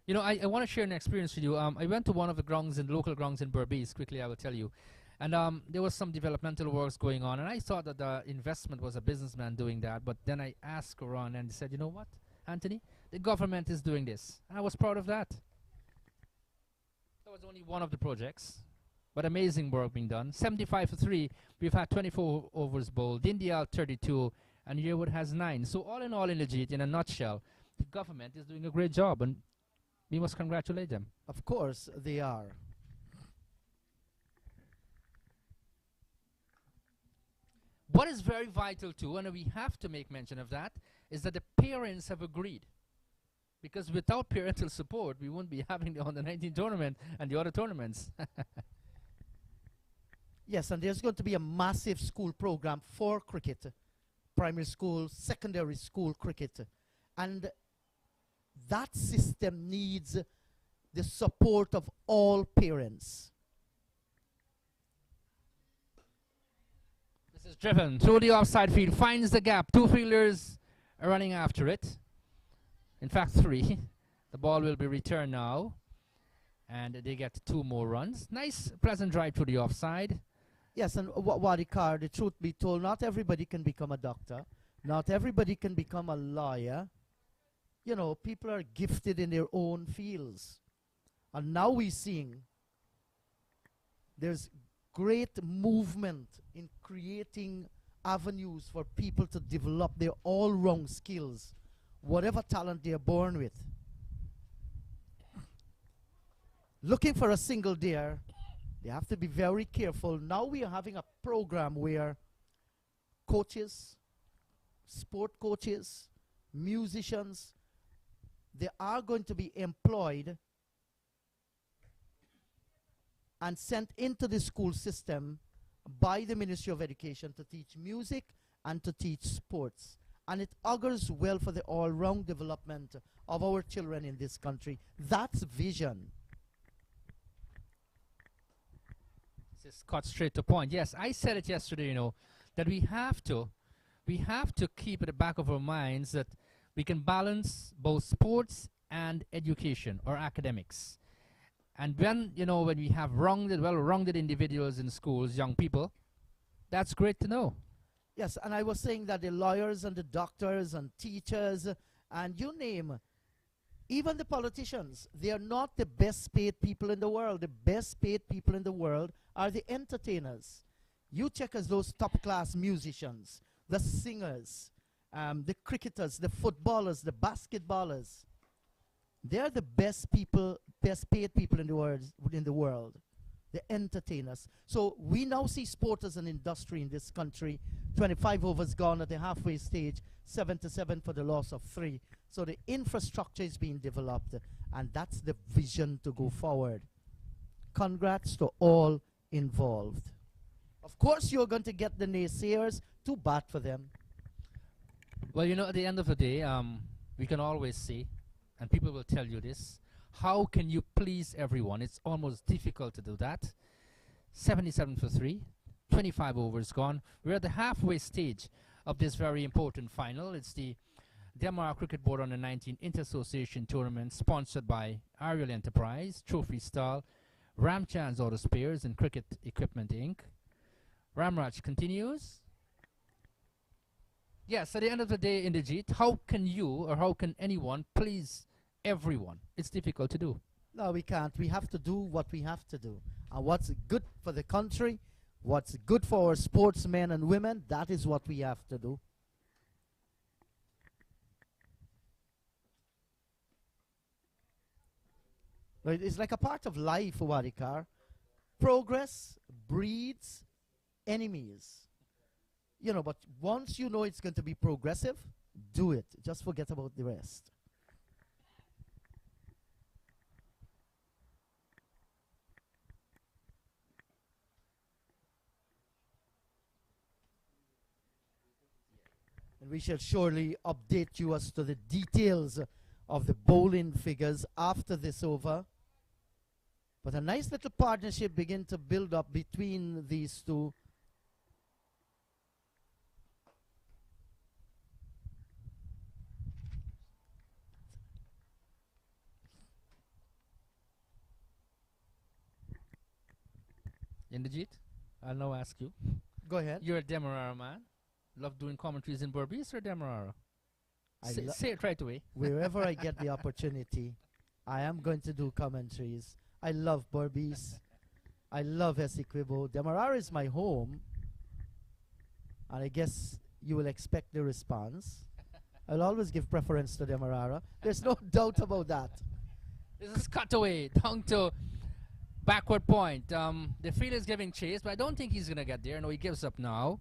You know, I want to share an experience with you. I went to one of the grounds, local grounds in Berbice, quickly I will tell you. And there was some developmental works going on, and I thought that the investment was a businessman doing that, but then I asked around and they said, you know what, Anthony, the government is doing this. And I was proud of that. That was only one of the projects, but amazing work being done. 75 for 3, we've had 24 overs bowled, India 32, and Yearwood has 9. So all in all, in legit, in a nutshell, the government is doing a great job, and we must congratulate them. Of course they are. What is very vital too, and we have to make mention of that, is that the parents have agreed. Because without parental support, we wouldn't be having the Under-19 tournament and the other tournaments. Yes, and there's going to be a massive school program for cricket, primary school, secondary school cricket. And that system needs the support of all parents. This is driven through the offside field, finds the gap. 2 fielders are running after it. In fact, 3. The ball will be returned now. And they get 2 more runs. Nice, pleasant drive to the offside. Yes, and Wadikar, the truth be told, not everybody can become a doctor. Not everybody can become a lawyer. You know, people are gifted in their own fields. And now we're seeing there's great movement in creating avenues for people to develop their all-round skills, whatever talent they're born with. Looking for a single dare, they have to be very careful. Now we are having a program where coaches, sport coaches, musicians, they are going to be employed and sent into the school system by the Ministry of Education to teach music and to teach sports. And it augurs well for the all-round development of our children in this country. That's vision. This is cut straight to point. Yes, I said it yesterday, you know, that we have to keep at the back of our minds that we can balance both sports and education or academics. And when, you know, when we have well-rounded individuals in schools, young people, that's great to know. Yes, and I was saying that the lawyers and the doctors and teachers and you name, even the politicians, they are not the best paid people in the world. The best paid people in the world are the entertainers. You check as those top-class musicians, the singers, the cricketers, the footballers, the basketballers. They're the best people, best paid people in the world, the entertainers. So we now see sport as an industry in this country. 25 overs gone at the halfway stage, 7-7 for the loss of 3. So the infrastructure is being developed, and that's the vision to go forward. Congrats to all involved. Of course, you're going to get the naysayers. Too bad for them. Well, you know, at the end of the day, we can always say, and people will tell you this, how can you please everyone? It's almost difficult to do that. 77 for 3, 25 overs gone. We're at the halfway stage of this very important final. It's the Demarara Cricket Board Under 19 Inter-Association Tournament sponsored by Ariel Enterprise, Trophy Style, Ramchand's Auto Spares and Cricket Equipment Inc. Ramraj continues. Yes, at the end of the day, Indrajit, how can you or how can anyone please everyone? It's difficult to do. No, we can't. We have to do what we have to do. And what's good for the country, what's good for our sportsmen and women, that is what we have to do. It's like a part of life, Wadikar. Progress breeds enemies. You know, but once you know it's going to be progressive, do it. Just forget about the rest. And we shall surely update you as to the details of the bowling figures after this over. But a nice little partnership begin to build up between these two. Indrajit, I'll now ask you. Go ahead. You're a Demarara man. Love doing commentaries in Berbice or Demarara? Say it right away. Wherever I get the opportunity, I am going to do commentaries. I love Berbice. I love Essequibo. Demarara is my home. And I guess you will expect the response. I'll always give preference to Demarara. There's no doubt about that. This is cutaway down to backward point. The field is giving chase, but I don't think he's going to get there. No, he gives up now.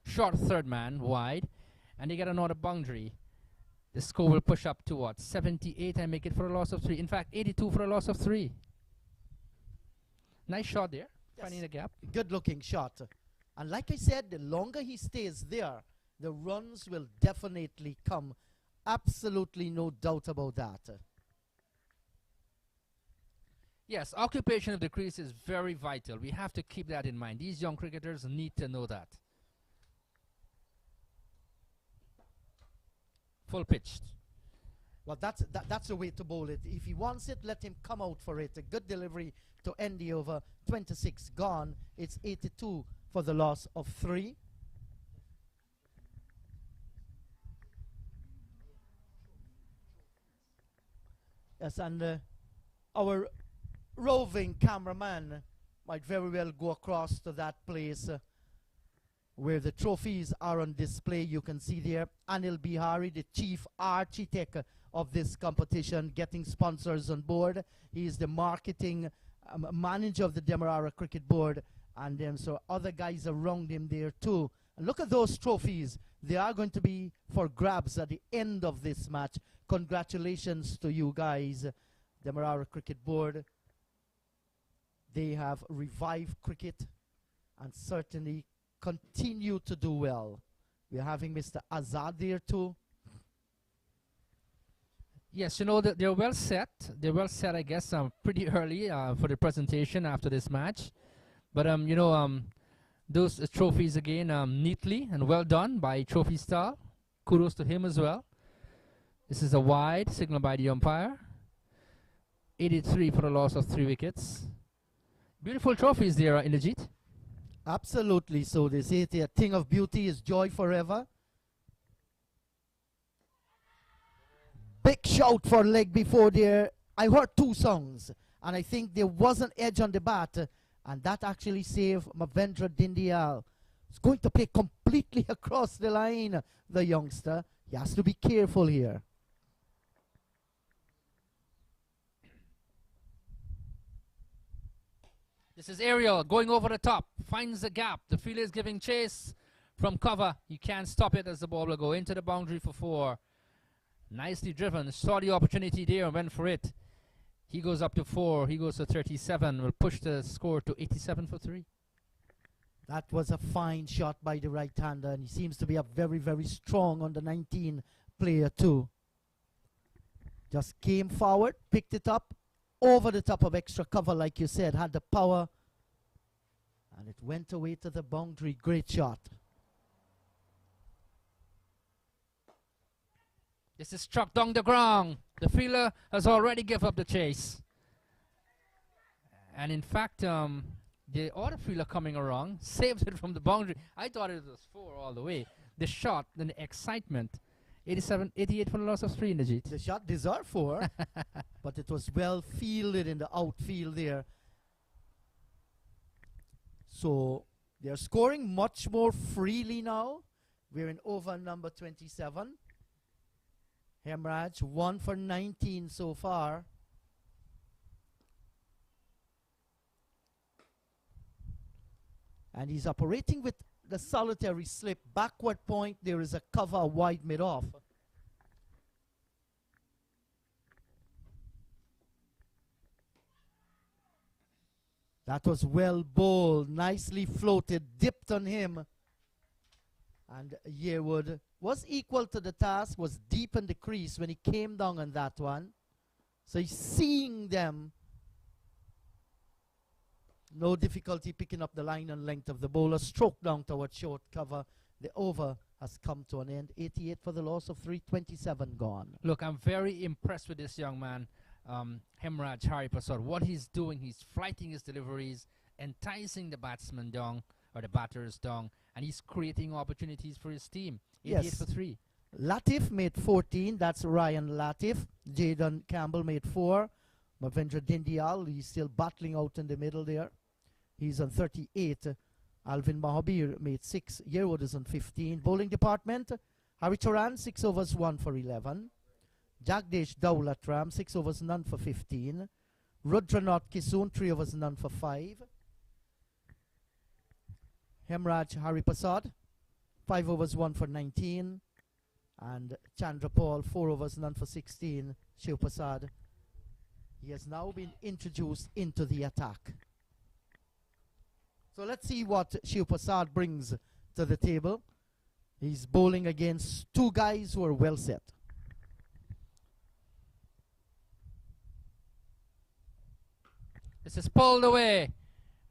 Short third man, wide. And they get another boundary. The score will push up to what? 78 and make it for a loss of 3. In fact, 82 for a loss of 3. Nice shot there. Yes. Finding the gap. Good looking shot. And like I said, the longer he stays there, the runs will definitely come. Absolutely no doubt about that. Yes, occupation of the crease is very vital. We have to keep that in mind. These young cricketers need to know that. Full pitched. Well, that's the way to bowl it. If he wants it, let him come out for it. A good delivery to end the over. 26 gone. It's 82 for the loss of 3. Yes, and our roving cameraman might very well go across to that place where the trophies are on display. You can see there Anil Bihari, the chief architect of this competition, getting sponsors on board. He is the marketing manager of the Demarara Cricket Board, and so other guys around him there too. And look at those trophies. They are going to be for grabs at the end of this match. Congratulations to you guys, Demarara Cricket Board. They have revived cricket and certainly continue to do well. We're having Mr. Azad there too. Yes, you know, they're well set. They're well set, I guess, pretty early for the presentation after this match. But, you know, those trophies again, neatly and well done by Trophy Star. Kudos to him as well. This is a wide signal by the umpire. 83 for a loss of 3 wickets. Beautiful trophies there, Indrajit. Absolutely. So they say a thing of beauty is joy forever. Big shout for leg before there. I heard 2 songs, and I think there was an edge on the bat, and that actually saved Mavendra Dindial. He's going to play completely across the line, the youngster. He has to be careful here. This is Ariel going over the top, finds the gap. The fielder is giving chase from cover. He can't stop it as the ball will go into the boundary for 4. Nicely driven, saw the opportunity there and went for it. He goes up to 4, he goes to 37, will push the score to 87 for 3. That was a fine shot by the right-hander, and he seems to be a very, very strong under 19 player too. Just came forward, picked it up, over the top of extra cover, like you said, had the power, and it went away to the boundary. Great shot. This is struck down the ground. The fielder has already given up the chase. And in fact, the other fielder coming around saved it from the boundary. I thought it was 4 all the way. The shot and the excitement. 88 for the loss of 3 in the Jeet. The shot deserved 4, but it was well fielded in the outfield there. So they're scoring much more freely now. We're in over number 27. Hemraj 1 for 19 so far. And he's operating with the solitary slip. Backward point, there is a cover wide mid-off. That was well bowled, nicely floated, dipped on him. And Yearwood was equal to the task, was deep in the crease when he came down on that one. So he's seeing them. No difficulty picking up the line and length of the bowler. Stroke down towards short cover. The over has come to an end. 88 for the loss of 3, 27 gone. Look, I'm very impressed with this young man, Hemraj Haripasad. What he's doing, he's flighting his deliveries, enticing the batsman down, or the batters down, and he's creating opportunities for his team. 88 Yes. for 3. Latif made 14. That's Ryan Latif. Jayden Campbell made 4. Mavendra Dindial, he's still battling out in the middle there. He's on 38. Alvin Mahabir made 6. Yearwood is on 15. Bowling department, Haricharan, 6 overs, 1 for 11. Jagdish Dowlatram, 6 overs, none for 15. Rudranath Kisoon, 3 overs, none for 5. Hemraj Haripasad, 5 overs, 1 for 19. And Chandrapal, 4 overs, none for 16. Shiv Prasad, he has now been introduced into the attack. So let's see what Shiv Prasad brings to the table. He's bowling against 2 guys who are well set. This is pulled away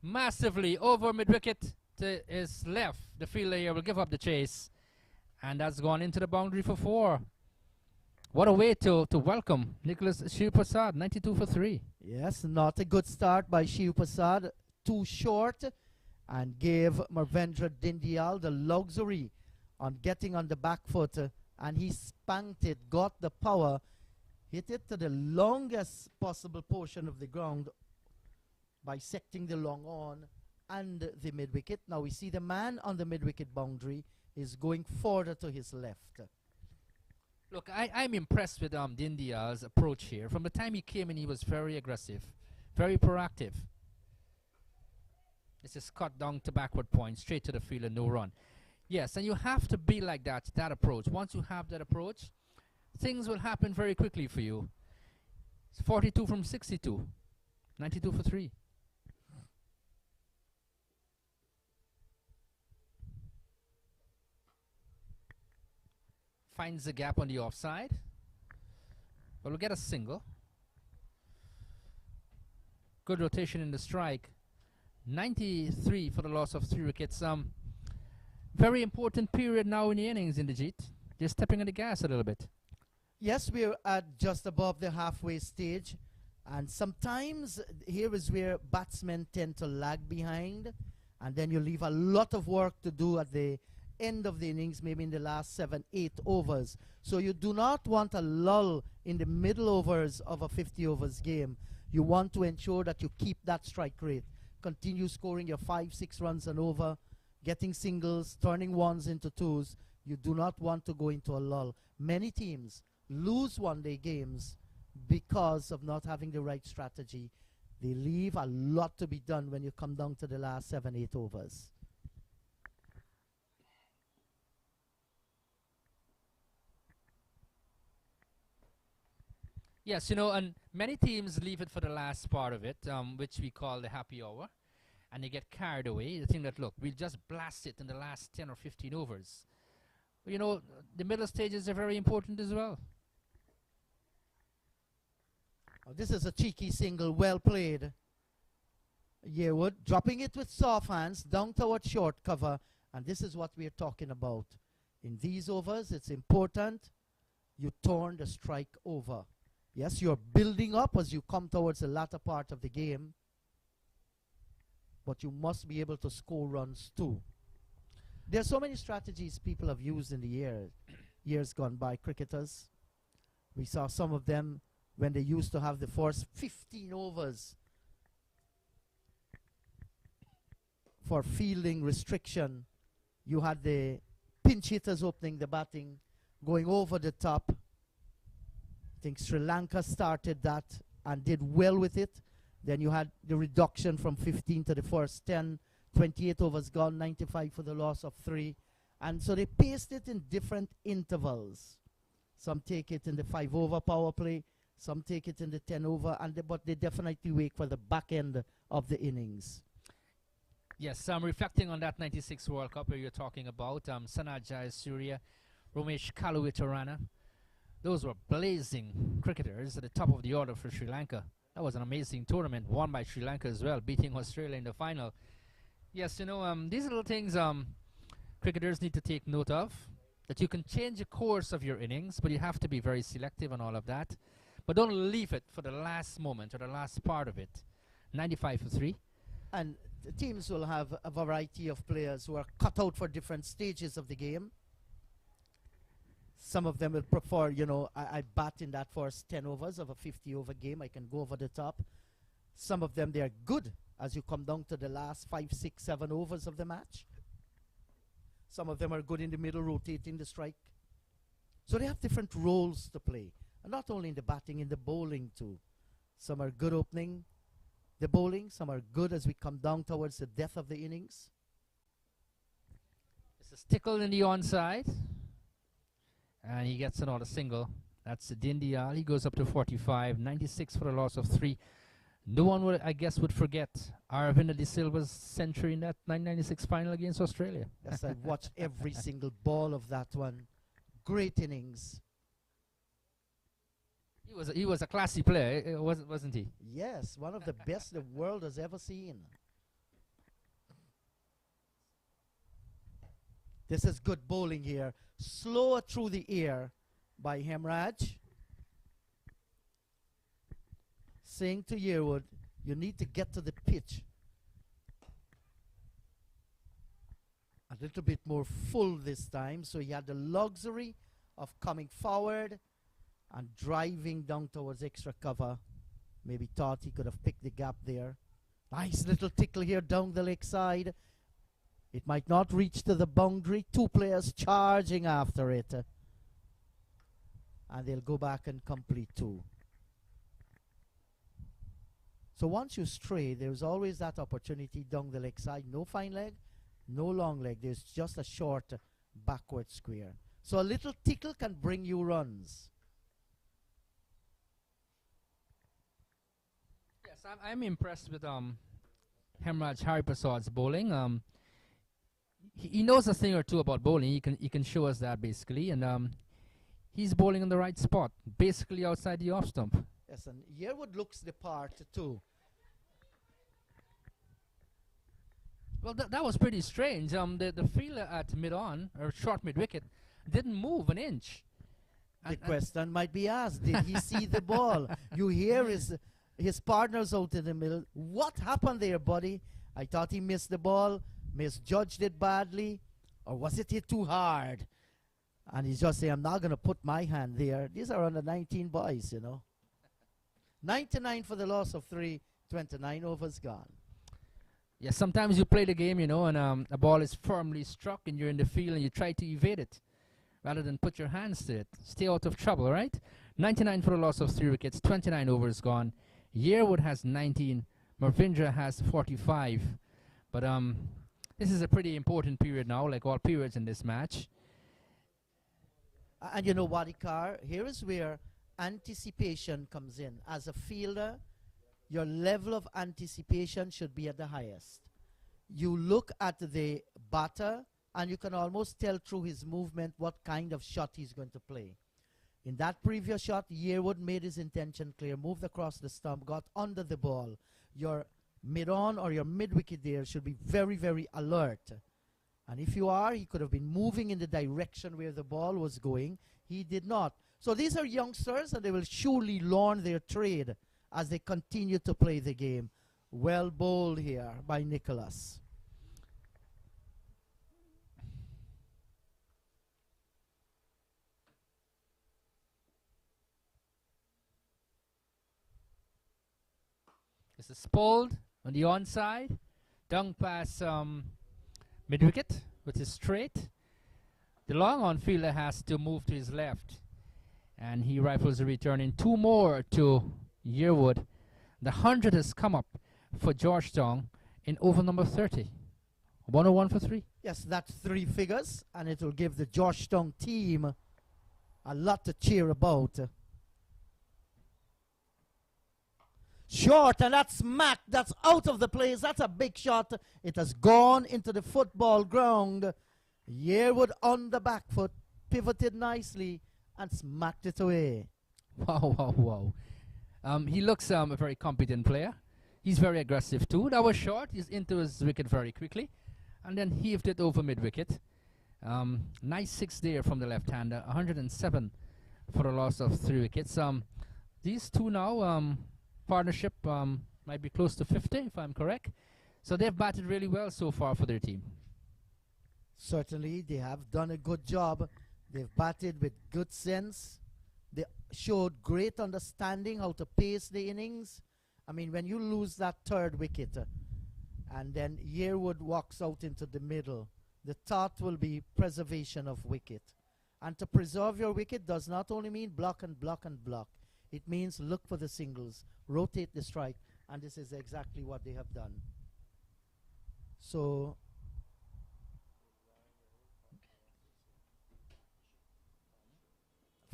massively over mid-wicket to his left. The fielder here will give up the chase. And that's gone into the boundary for 4. What a way to welcome Nicholas Shiv Prasad, 92 for 3. Yes, not a good start by Shiv Prasad. Too short, and gave Marvendra Dindial the luxury on getting on the back foot. And he spanked it, got the power, hit it to the longest possible portion of the ground, bisecting the long on and the mid-wicket. Now we see the man on the mid-wicket boundary is going further to his left. Look, I'm impressed with Dindial's approach here. From the time he came in, he was very aggressive, very proactive. This is cut down to backward point, straight to the field and no run. Yes, and you have to be like that approach. Once you have that approach, things will happen very quickly for you. It's 42 from 62, 92 for 3. Finds the gap on the offside. But we'll get a single. Good rotation in the strike. 93 for the loss of 3 wickets. Very important period now in the innings in the Jeet. They're stepping on the gas a little bit. Yes, we're at just above the halfway stage. And sometimes here is where batsmen tend to lag behind. And then you leave a lot of work to do at the end of the innings, maybe in the last 7, 8 overs. So you do not want a lull in the middle overs of a 50 overs game. You want to ensure that you keep that strike rate. Continue scoring your 5, 6 runs and over, getting singles, turning ones into twos. You do not want to go into a lull. Many teams lose one-day games because of not having the right strategy. They leave a lot to be done when you come down to the last 7, 8 overs. Yes, you know, and many teams leave it for the last part of it, which we call the happy hour, and they get carried away. They think that, look, we'll just blast it in the last 10 or 15 overs. But, you know, the middle stages are very important as well. Oh, this is a cheeky single, well played. Yearwood dropping it with soft hands down towards short cover, and this is what we're talking about. In these overs, it's important you turn the strike over. Yes, you're building up as you come towards the latter part of the game, but you must be able to score runs too. There are so many strategies people have used in the years gone by, cricketers. We saw some of them when they used to have the first 15 overs for fielding restriction. You had the pinch hitters opening the batting, going over the top. I think Sri Lanka started that and did well with it. Then you had the reduction from 15 to the first 10, 28 overs gone, 95 for the loss of 3. And so they paced it in different intervals. Some take it in the 5-over power play, some take it in the 10-over, but they definitely wait for the back end of the innings. Yes, I'm reflecting on that 96 World Cup where you're talking about Sanat Jayasuriya, Ramesh Kaluwitarana. Those were blazing cricketers at the top of the order for Sri Lanka. That was an amazing tournament, won by Sri Lanka as well, beating Australia in the final. Yes, you know, these little things cricketers need to take note of, that you can change the course of your innings, but you have to be very selective on all of that. But don't leave it for the last moment or the last part of it. 95 for 3. And the teams will have a variety of players who are cut out for different stages of the game. Some of them will prefer, you know, I bat in that first 10 overs of a 50-over game. I can go over the top. Some of them, they are good as you come down to the last 5, 6, 7 overs of the match. Some of them are good in the middle, rotating the strike. So they have different roles to play. And not only in the batting, in the bowling too. Some are good opening the bowling. Some are good as we come down towards the death of the innings. This is Tickle in the onside. And he gets another single. That's Dindial. He goes up to 45. 96 for a loss of 3. No one would, I guess, would forget Aravinda de Silva's century in that 1996 final against Australia. Yes, I watched every single ball of that one. Great innings. He was a classy player, wasn't he? Yes, one of the best the world has ever seen. This is good bowling here. Slower through the air by Hemraj. Saying to Yearwood, you need to get to the pitch a little bit more full this time. So he had the luxury of coming forward and driving down towards extra cover. Maybe thought he could have picked the gap there. Nice little tickle here down the leg side. It might not reach to the boundary. 2 players charging after it. And they'll go back and complete 2. So once you stray, there's always that opportunity down the leg side. No fine leg, no long leg. There's just a short backward square. So a little tickle can bring you runs. Yes, I'm impressed with Hemraj Hariprasad's bowling. He knows a thing or two about bowling. He can show us that basically, and he's bowling on the right spot, basically outside the off stump. Yes, and Yearwood looks the part too. Well, that was pretty strange. The fielder at mid-on, or short mid-wicket, didn't move an inch. The question might be asked, did he see the ball? You hear his partners out in the middle. What happened there, buddy? I thought he missed the ball, misjudged it badly, or was it hit too hard? And he's just saying, I'm not going to put my hand there. These are under 19 boys, you know. 99 for the loss of 3, 29 overs gone. Yeah, sometimes you play the game, you know, and a ball is firmly struck and you're in the field and you try to evade it rather than put your hands to it. Stay out of trouble, right? 99 for the loss of 3 wickets, 29 overs gone. Yearwood has 19, Marvindra has 45. But this is a pretty important period now, like all periods in this match. And you know, Wadikar, here is where anticipation comes in. As a fielder, your level of anticipation should be at the highest. You look at the batter and you can almost tell through his movement what kind of shot he's going to play. In that previous shot, Yearwood made his intention clear, moved across the stump, got under the ball. Your mid-on or your mid-wicket there should be very, very alert And if you are, he could have been moving in the direction where the ball was going. He did not. So these are youngsters, and they will surely learn their trade as they continue to play the game. Well bowled here by Nicholas. This is pulled on the onside. Down past mid-wicket, which is straight. The long on fielder has to move to his left. And he rifles a return in 2 more to Yearwood. The 100 has come up for Georgetown in over number 30. 101 for 3. Yes, that's 3 figures, and it will give the Georgetown team a lot to cheer about. Short, and that's smacked. That's out of the place. That's a big shot. It has gone into the football ground. Yearwood on the back foot, pivoted nicely, and smacked it away. Wow, wow, wow. He looks a very competent player. He's very aggressive too. That was short. He's into his wicket very quickly, and then heaved it over mid-wicket. Nice 6 there from the left-hander. 107 for a loss of 3 wickets. These two now, partnership might be close to 50 if I'm correct. So they've batted really well so far for their team. Certainly, they have done a good job. They've batted with good sense. They showed great understanding how to pace the innings. I mean, when you lose that 3rd wicket and then Yearwood walks out into the middle, the thought will be preservation of wicket. And to preserve your wicket does not only mean block and block and block. It means look for the singles, rotate the strike, and this is exactly what they have done. So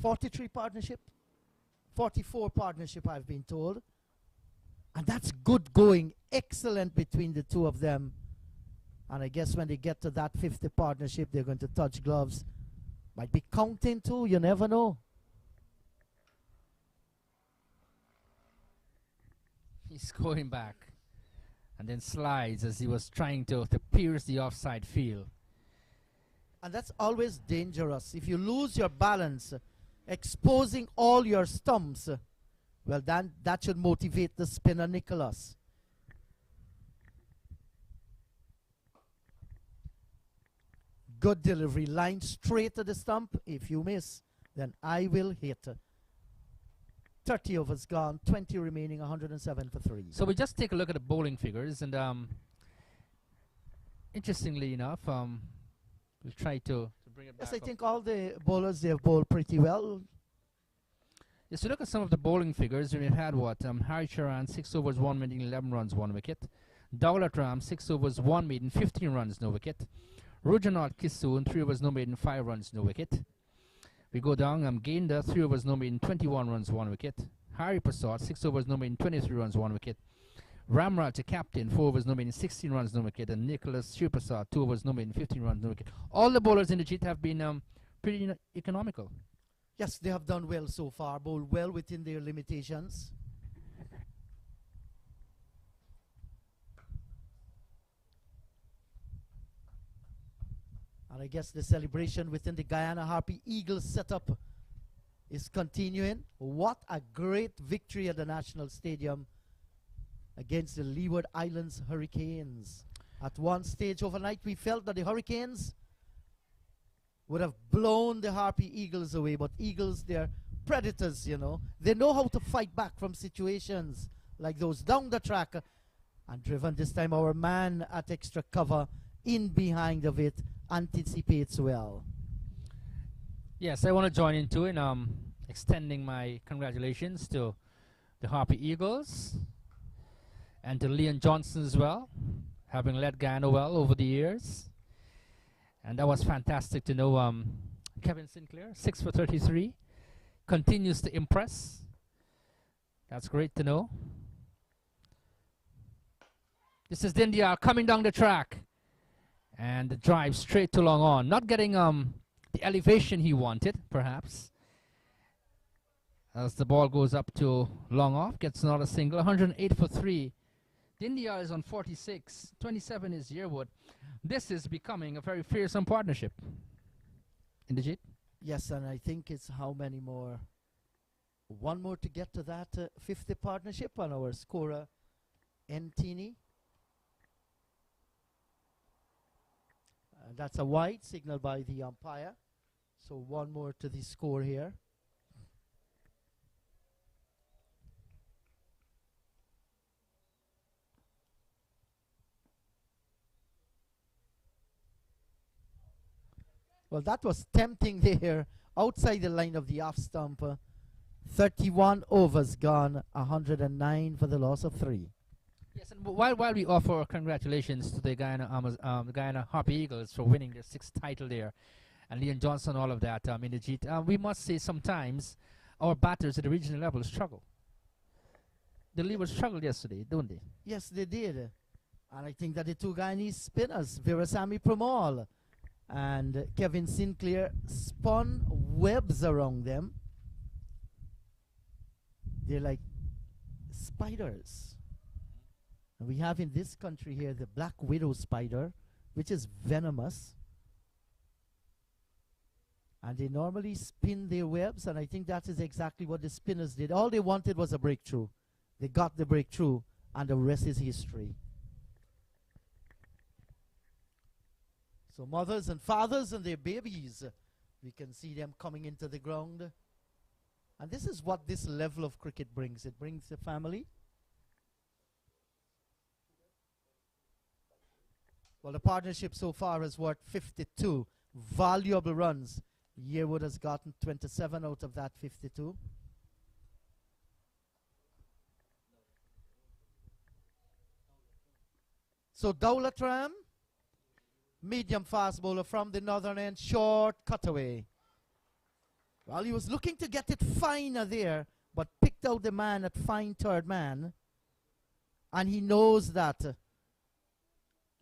43 partnership, 44 partnership, I've been told. And that's good going, excellent between the two of them. And I guess when they get to that 50 partnership, they're going to touch gloves. Might be counting too, you never know. He's going back and then slides as he was trying to pierce the offside field. And that's always dangerous. If you lose your balance, exposing all your stumps, well, then that should motivate the spinner Nicholas. Good delivery, line straight to the stump. If you miss, then I will hit. 30 overs gone, 20 remaining, 107 for 3. So we just take a look at the bowling figures, and interestingly enough, we'll try to bring it back. Yes, I think all the bowlers, they have bowled pretty well. Yes, to look at some of the bowling figures, we had what? Harry Charan, 6 overs, 1 minute, 11 runs, 1 wicket. Dawlat Ram, 6 overs, 1 maiden, 15 runs, no wicket. Rujanath Kissoon, 3 overs, no maiden, 5 runs, no wicket. We go down, Gainda, 3 overs, no maiden, 21 runs, 1 wicket. Hari Prasad, 6 overs, no maiden, 23 runs, 1 wicket. Ramraj, the captain, 4 overs, no maiden, 16 runs, no wicket. And Nicholas Shirprasad, 2 overs, no maiden, 15 runs, no wicket. All the bowlers in the Jeet have been pretty economical. Yes, they have done well so far, bowled well within their limitations. And I guess the celebration within the Guyana Harpy Eagles setup is continuing. What a great victory at the National Stadium against the Leeward Islands Hurricanes. At one stage overnight, we felt that the Hurricanes would have blown the Harpy Eagles away, but Eagles, they're predators, you know. They know how to fight back from situations like those down the track. And driven this time, our man at extra cover in behind of it anticipates well. Yes, I want to join in too in extending my congratulations to the Harpy Eagles and to Leon Johnson as well, having led Guyana well over the years. And that was fantastic to know. Kevin Sinclair, 6 for 33, continues to impress. That's great to know. This is Dindia coming down the track. And the drive straight to long on. Not getting the elevation he wanted, perhaps. As the ball goes up to long off, gets another single. 108 for 3 India is on 46. 27 is Yearwood. This is becoming a very fearsome partnership. Inderjeet? Yes, and I think it's how many more? One more to get to that 50 partnership on our scorer, Ntini. That's a wide signal by the umpire. So one more to the score here. Well, that was tempting there, outside the line of the off stump. 31 overs gone, 109 for the loss of 3. Yes, and while we offer congratulations to the Guyana Harpy Eagles for winning their 6th title there, and Leon Johnson, all of that, Inderjeet, we must say sometimes our batters at the regional level struggle. The Leeward struggled yesterday, don't they? Yes, they did. And I think that the two Guyanese spinners, Virasamy Pramal and Kevin Sinclair, spun webs around them. They're like spiders. And we have in this country here the black widow spider, which is venomous. And they normally spin their webs, and I think that is exactly what the spinners did. All they wanted was a breakthrough. They got the breakthrough, and the rest is history. So mothers and fathers and their babies, we can see them coming into the ground. And this is what this level of cricket brings. It brings the family. Well, the partnership so far has worked 52 valuable runs. Yearwood has gotten 27 out of that 52. So Dawlat Ram, medium fast bowler from the northern end, short cutaway. Well, he was looking to get it finer there, but picked out the man at fine third man. And he knows that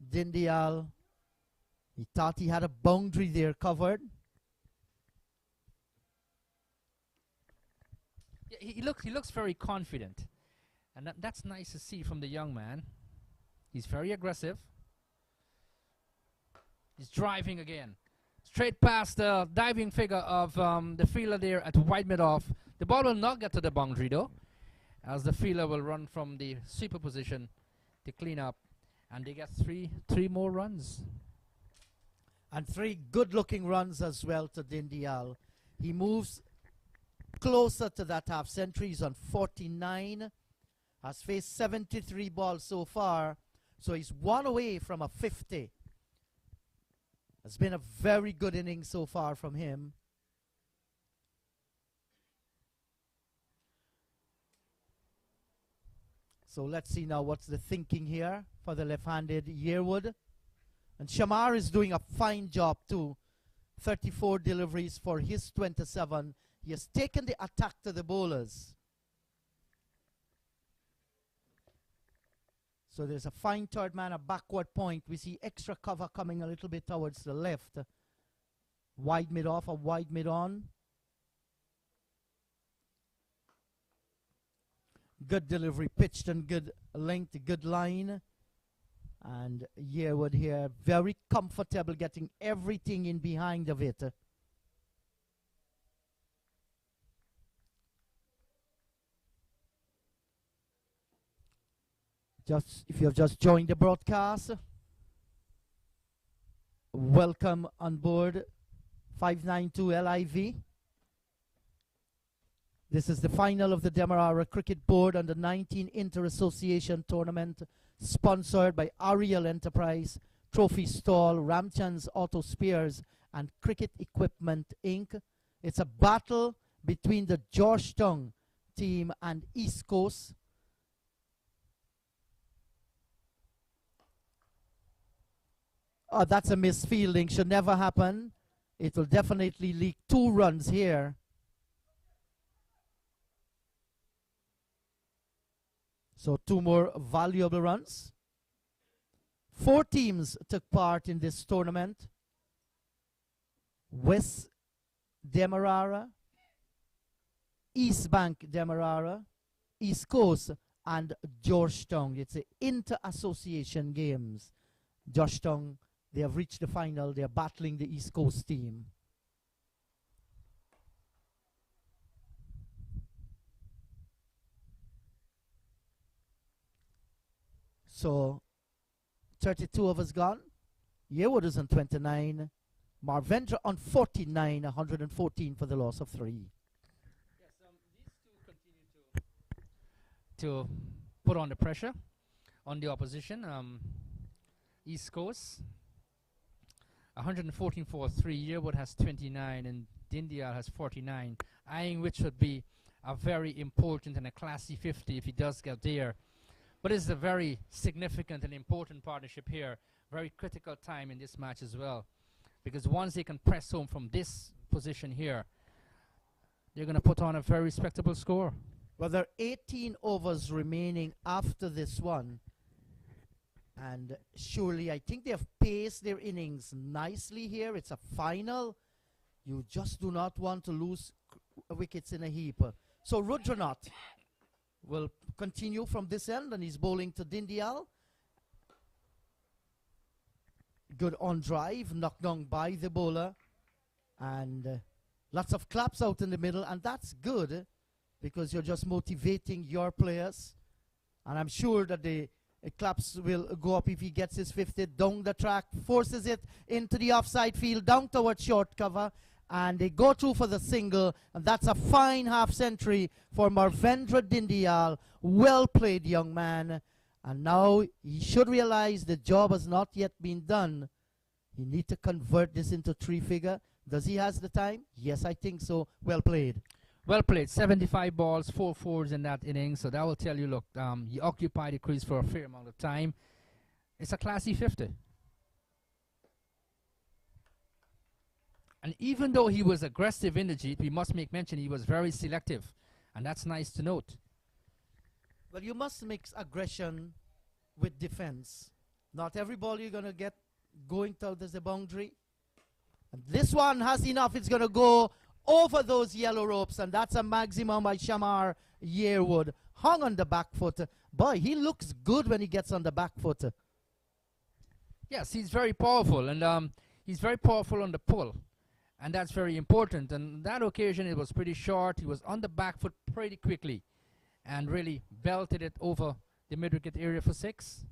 Dindial, he thought he had a boundary there covered. Yeah, he looks very confident, and that's nice to see from the young man. He's very aggressive. He's driving again, straight past the diving figure of the fielder there at wide mid-off. The ball will not get to the boundary though, as the fielder will run from the sweeper position to clean up, and they get three more runs. And 3 good-looking runs as well to Dindial. He moves closer to that half century. He's on 49. Has faced 73 balls so far. So he's 1 away from a 50. It's been a very good inning so far from him. So let's see now what's the thinking here for the left-handed Yearwood. And Shamar is doing a fine job too. 34 deliveries for his 27. He has taken the attack to the bowlers. So there's a fine third man, a backward point. We see extra cover coming a little bit towards the left. Wide mid off, a wide mid on. Good delivery, pitched and good length, good line. And Yearwood here, very comfortable getting everything in behind of it. If you have just joined the broadcast, welcome on board 592 LIV. This is the final of the Demerara Cricket Board Under 19 Inter-Association Tournament, sponsored by Ariel Enterprise, Trophy Stall, Ramchand's Auto Spares, and Cricket Equipment Inc. It's a battle between the Georgetown team and East Coast. Oh, that's a misfielding. Should never happen. It will definitely leak 2 runs here. So 2 more valuable runs. 4 teams took part in this tournament. West Demerara, East Bank Demerara, East Coast, and Georgetown. It's the inter-association games. Georgetown, they have reached the final. They are battling the East Coast team. So 32 overs gone. Yearwood is on 29. Marvendra on 49, 114 for the loss of 3. Yes, these two continue to put on the pressure on the opposition. East Coast, 114 for 3. Yearwood has 29 and Dindial has 49, eyeing which would be a very important and a classy 50 if he does get there. But it's a very significant and important partnership here. Very critical time in this match as well. Because once they can press home from this position here, they're going to put on a very respectable score. Well, there are 18 overs remaining after this one. And surely, I think they have paced their innings nicely here. It's a final. You just do not want to lose wickets in a heap. So Rudranath will continue from this end, and he's bowling to Dindial. Good on drive, knocked down by the bowler. And lots of claps out in the middle, and that's good because you're just motivating your players. And I'm sure that the claps will go up if he gets his 50 down the track, forces it into the offside field, down towards short cover, and they go through for the single, and that's a fine half century for Marvendra Dindial. Well played, young man. And now he should realize the job has not yet been done. He needs to convert this into 3-figure. Does he has the time? Yes, I think so. Well played. Well played. 75 balls, 4 fours in that inning. So that will tell you, look, he occupied the crease for a fair amount of time. It's a classy 50. And even though he was aggressive in the Jeet, we must make mention he was very selective. And that's nice to note. Well, you must mix aggression with defense. Not every ball you're going to get going towards the boundary. And this one has enough. It's going to go over those yellow ropes, and that's a maximum by Shamar Yearwood. Hung on the back foot. Boy, he looks good when he gets on the back foot. Yes, he's very powerful, and he's very powerful on the pull. And that's very important. And that occasion, it was pretty short. He was on the back foot pretty quickly and really belted it over the mid-wicket area for 6.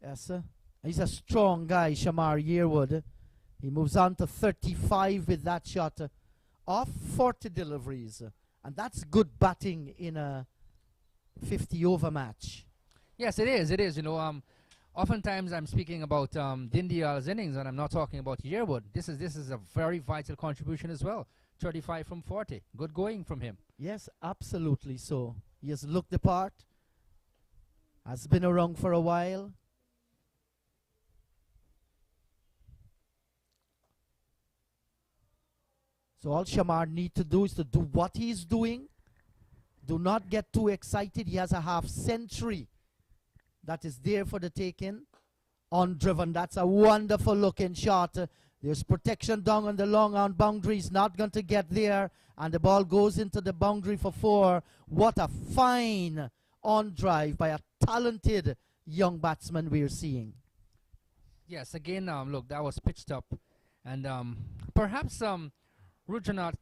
Yes, sir. He's a strong guy, Shamar Yearwood. He moves on to 35 with that shot. Off 40 deliveries. And that's good batting in a 50-over match. Yes, it is. It is. You know, oftentimes I'm speaking about Dindial's innings, and I'm not talking about Yearwood. This is a very vital contribution as well. 35 from 40. Good going from him. Yes, absolutely so. He has looked the part. Has been around for a while. So all Shamar need to do is to do what he's doing. Do not get too excited. He has a half century that is there for the taking. Undriven. That's a wonderful looking shot. There's protection down on the long on boundary. He's not going to get there. And the ball goes into the boundary for 4. What a fine on drive by a talented young batsman we're seeing. Yes, again, look, that was pitched up. And perhaps Rudranath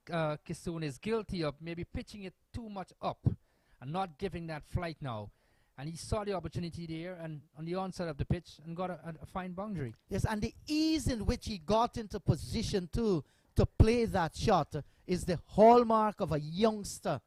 Kisoon is guilty of maybe pitching it too much up and not giving that flight now. And he saw the opportunity there and on the onset of the pitch and got a fine boundary. Yes, and the ease in which he got into position to play that shot is the hallmark of a youngster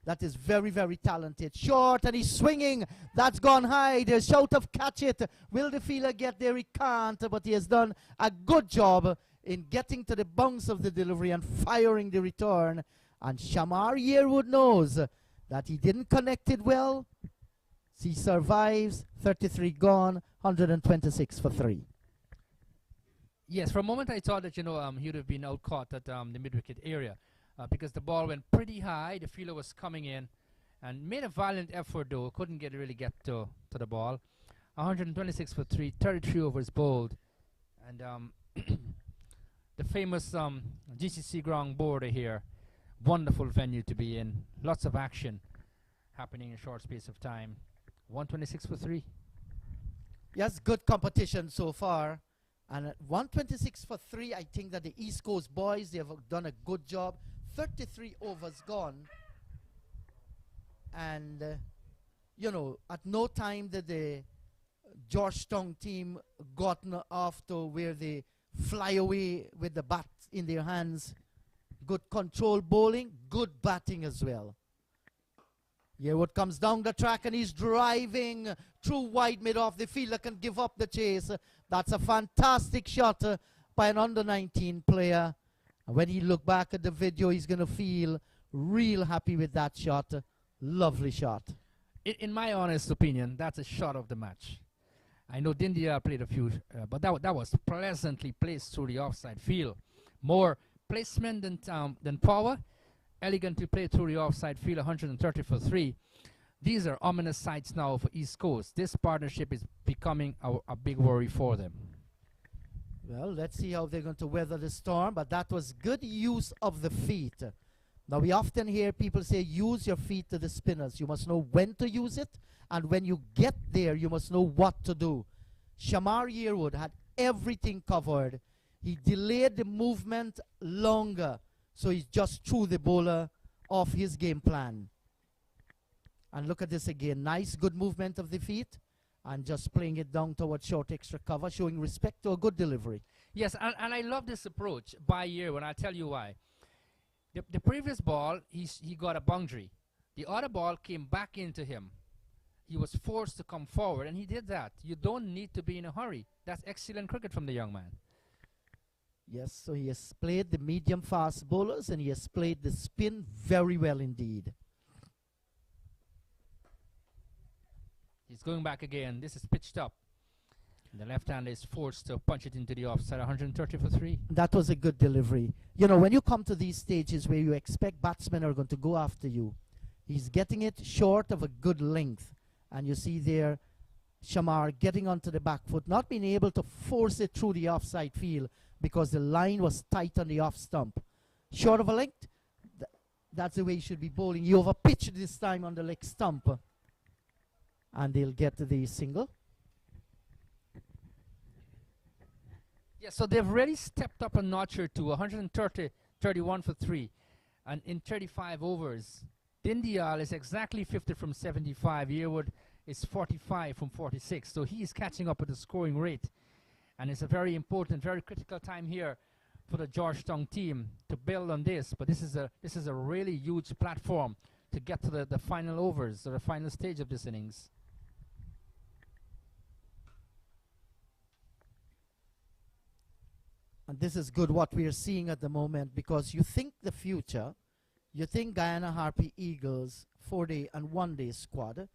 that is very, very talented. Short, and he's swinging. That's gone high. There's shout of catch it. Will the fielder get there? He can't, but he has done a good job in getting to the bounce of the delivery and firing the return. And Shamar Yearwood knows that he didn't connect it well. He survives. 33 gone, 126 for 3. Yes, for a moment I thought that, you know, he would have been out caught at the mid-wicket area because the ball went pretty high. The fielder was coming in and made a violent effort, though. Couldn't really get to the ball. 126 for 3, 33 overs bowled. And the famous GCC ground border here. Wonderful venue to be in. Lots of action. happening in a short space of time. 126 for 3. Yes, good competition so far. And at 126 for 3, I think that the East Coast boys, they have done a good job. 33 overs gone. And, you know, at no time did the Georgetown team gotten off to where they fly away with the bat in their hands. Good control bowling, good batting as well. Yearwood comes down the track and he's driving through wide mid off. The fielder can give up the chase. That's a fantastic shot by an under-19 player. And when he look back at the video, he's going to feel real happy with that shot. Lovely shot. In my honest opinion, that's a shot of the match. I know Dindia played a few, but that was pleasantly placed through the offside field. More placement than power. Elegantly played through the offside field, 130 for 3. These are ominous sights now for East Coast. This partnership is becoming a big worry for them. Well, let's see how they're going to weather the storm, but that was good use of the feet. Now, we often hear people say, use your feet to the spinners. You must know when to use it, and when you get there, you must know what to do. Shamar Yearwood had everything covered. He delayed the movement longer, so he just threw the bowler off his game plan. And look at this again. Nice, good movement of the feet. And just playing it down towards short extra cover, showing respect to a good delivery. Yes, and I love this approach by Yearwood. I'll tell you why. The previous ball, he got a boundary. The other ball came back into him. He was forced to come forward, and he did that. You don't need to be in a hurry. That's excellent cricket from the young man. Yes, so he has played the medium-fast bowlers, and he has played the spin very well indeed. He's going back again. This is pitched up. The left-hander is forced to punch it into the offside, 130 for 3. That was a good delivery. You know, when you come to these stages where you expect batsmen are going to go after you, he's getting it short of a good length. And you see there, Shamar getting onto the back foot, not being able to force it through the offside field because the line was tight on the off stump. Short of a length, that's the way you should be bowling. You overpitched this time on the leg stump. And they'll get to the single. Yeah, so they've really stepped up a notch or two, 130, 31 for 3. And in 35 overs, Dindial is exactly 50 from 75. Yearwood is 45 from 46. So he is catching up with the scoring rate. And it's a very important, very critical time here for the Georgetown team to build on this. But this is a really huge platform to get to the final overs, or the final stage of this innings. And this is good what we are seeing at the moment, because you think the future, you think Guyana Harpy Eagles 4-day and 1-day squad,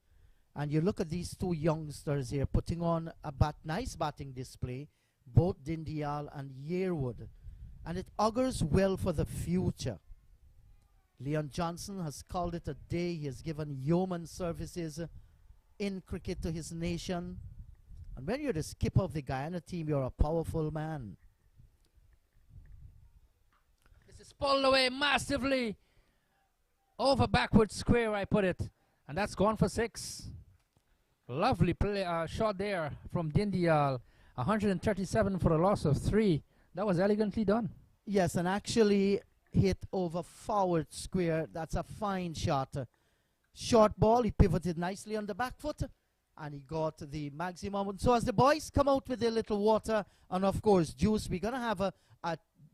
and you look at these two youngsters here putting on a nice batting display, both Dindial and Yearwood, and it augurs well for the future. Leon Johnson has called it a day. He has given yeoman services in cricket to his nation. And when you're the skipper of the Guyana team, you're a powerful man. This is pulled away massively. Over backward square, I put it. And that's gone for 6. Lovely play, shot there from Dindial. 137 for a loss of 3. That was elegantly done. Yes, and actually hit over forward square. That's a fine shot. Short ball, he pivoted nicely on the back foot, and he got the maximum. And so as the boys come out with their little water and, of course, juice, we're going to have a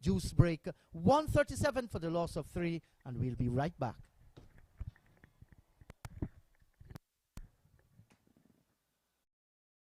juice break. 137 for the loss of 3, and we'll be right back.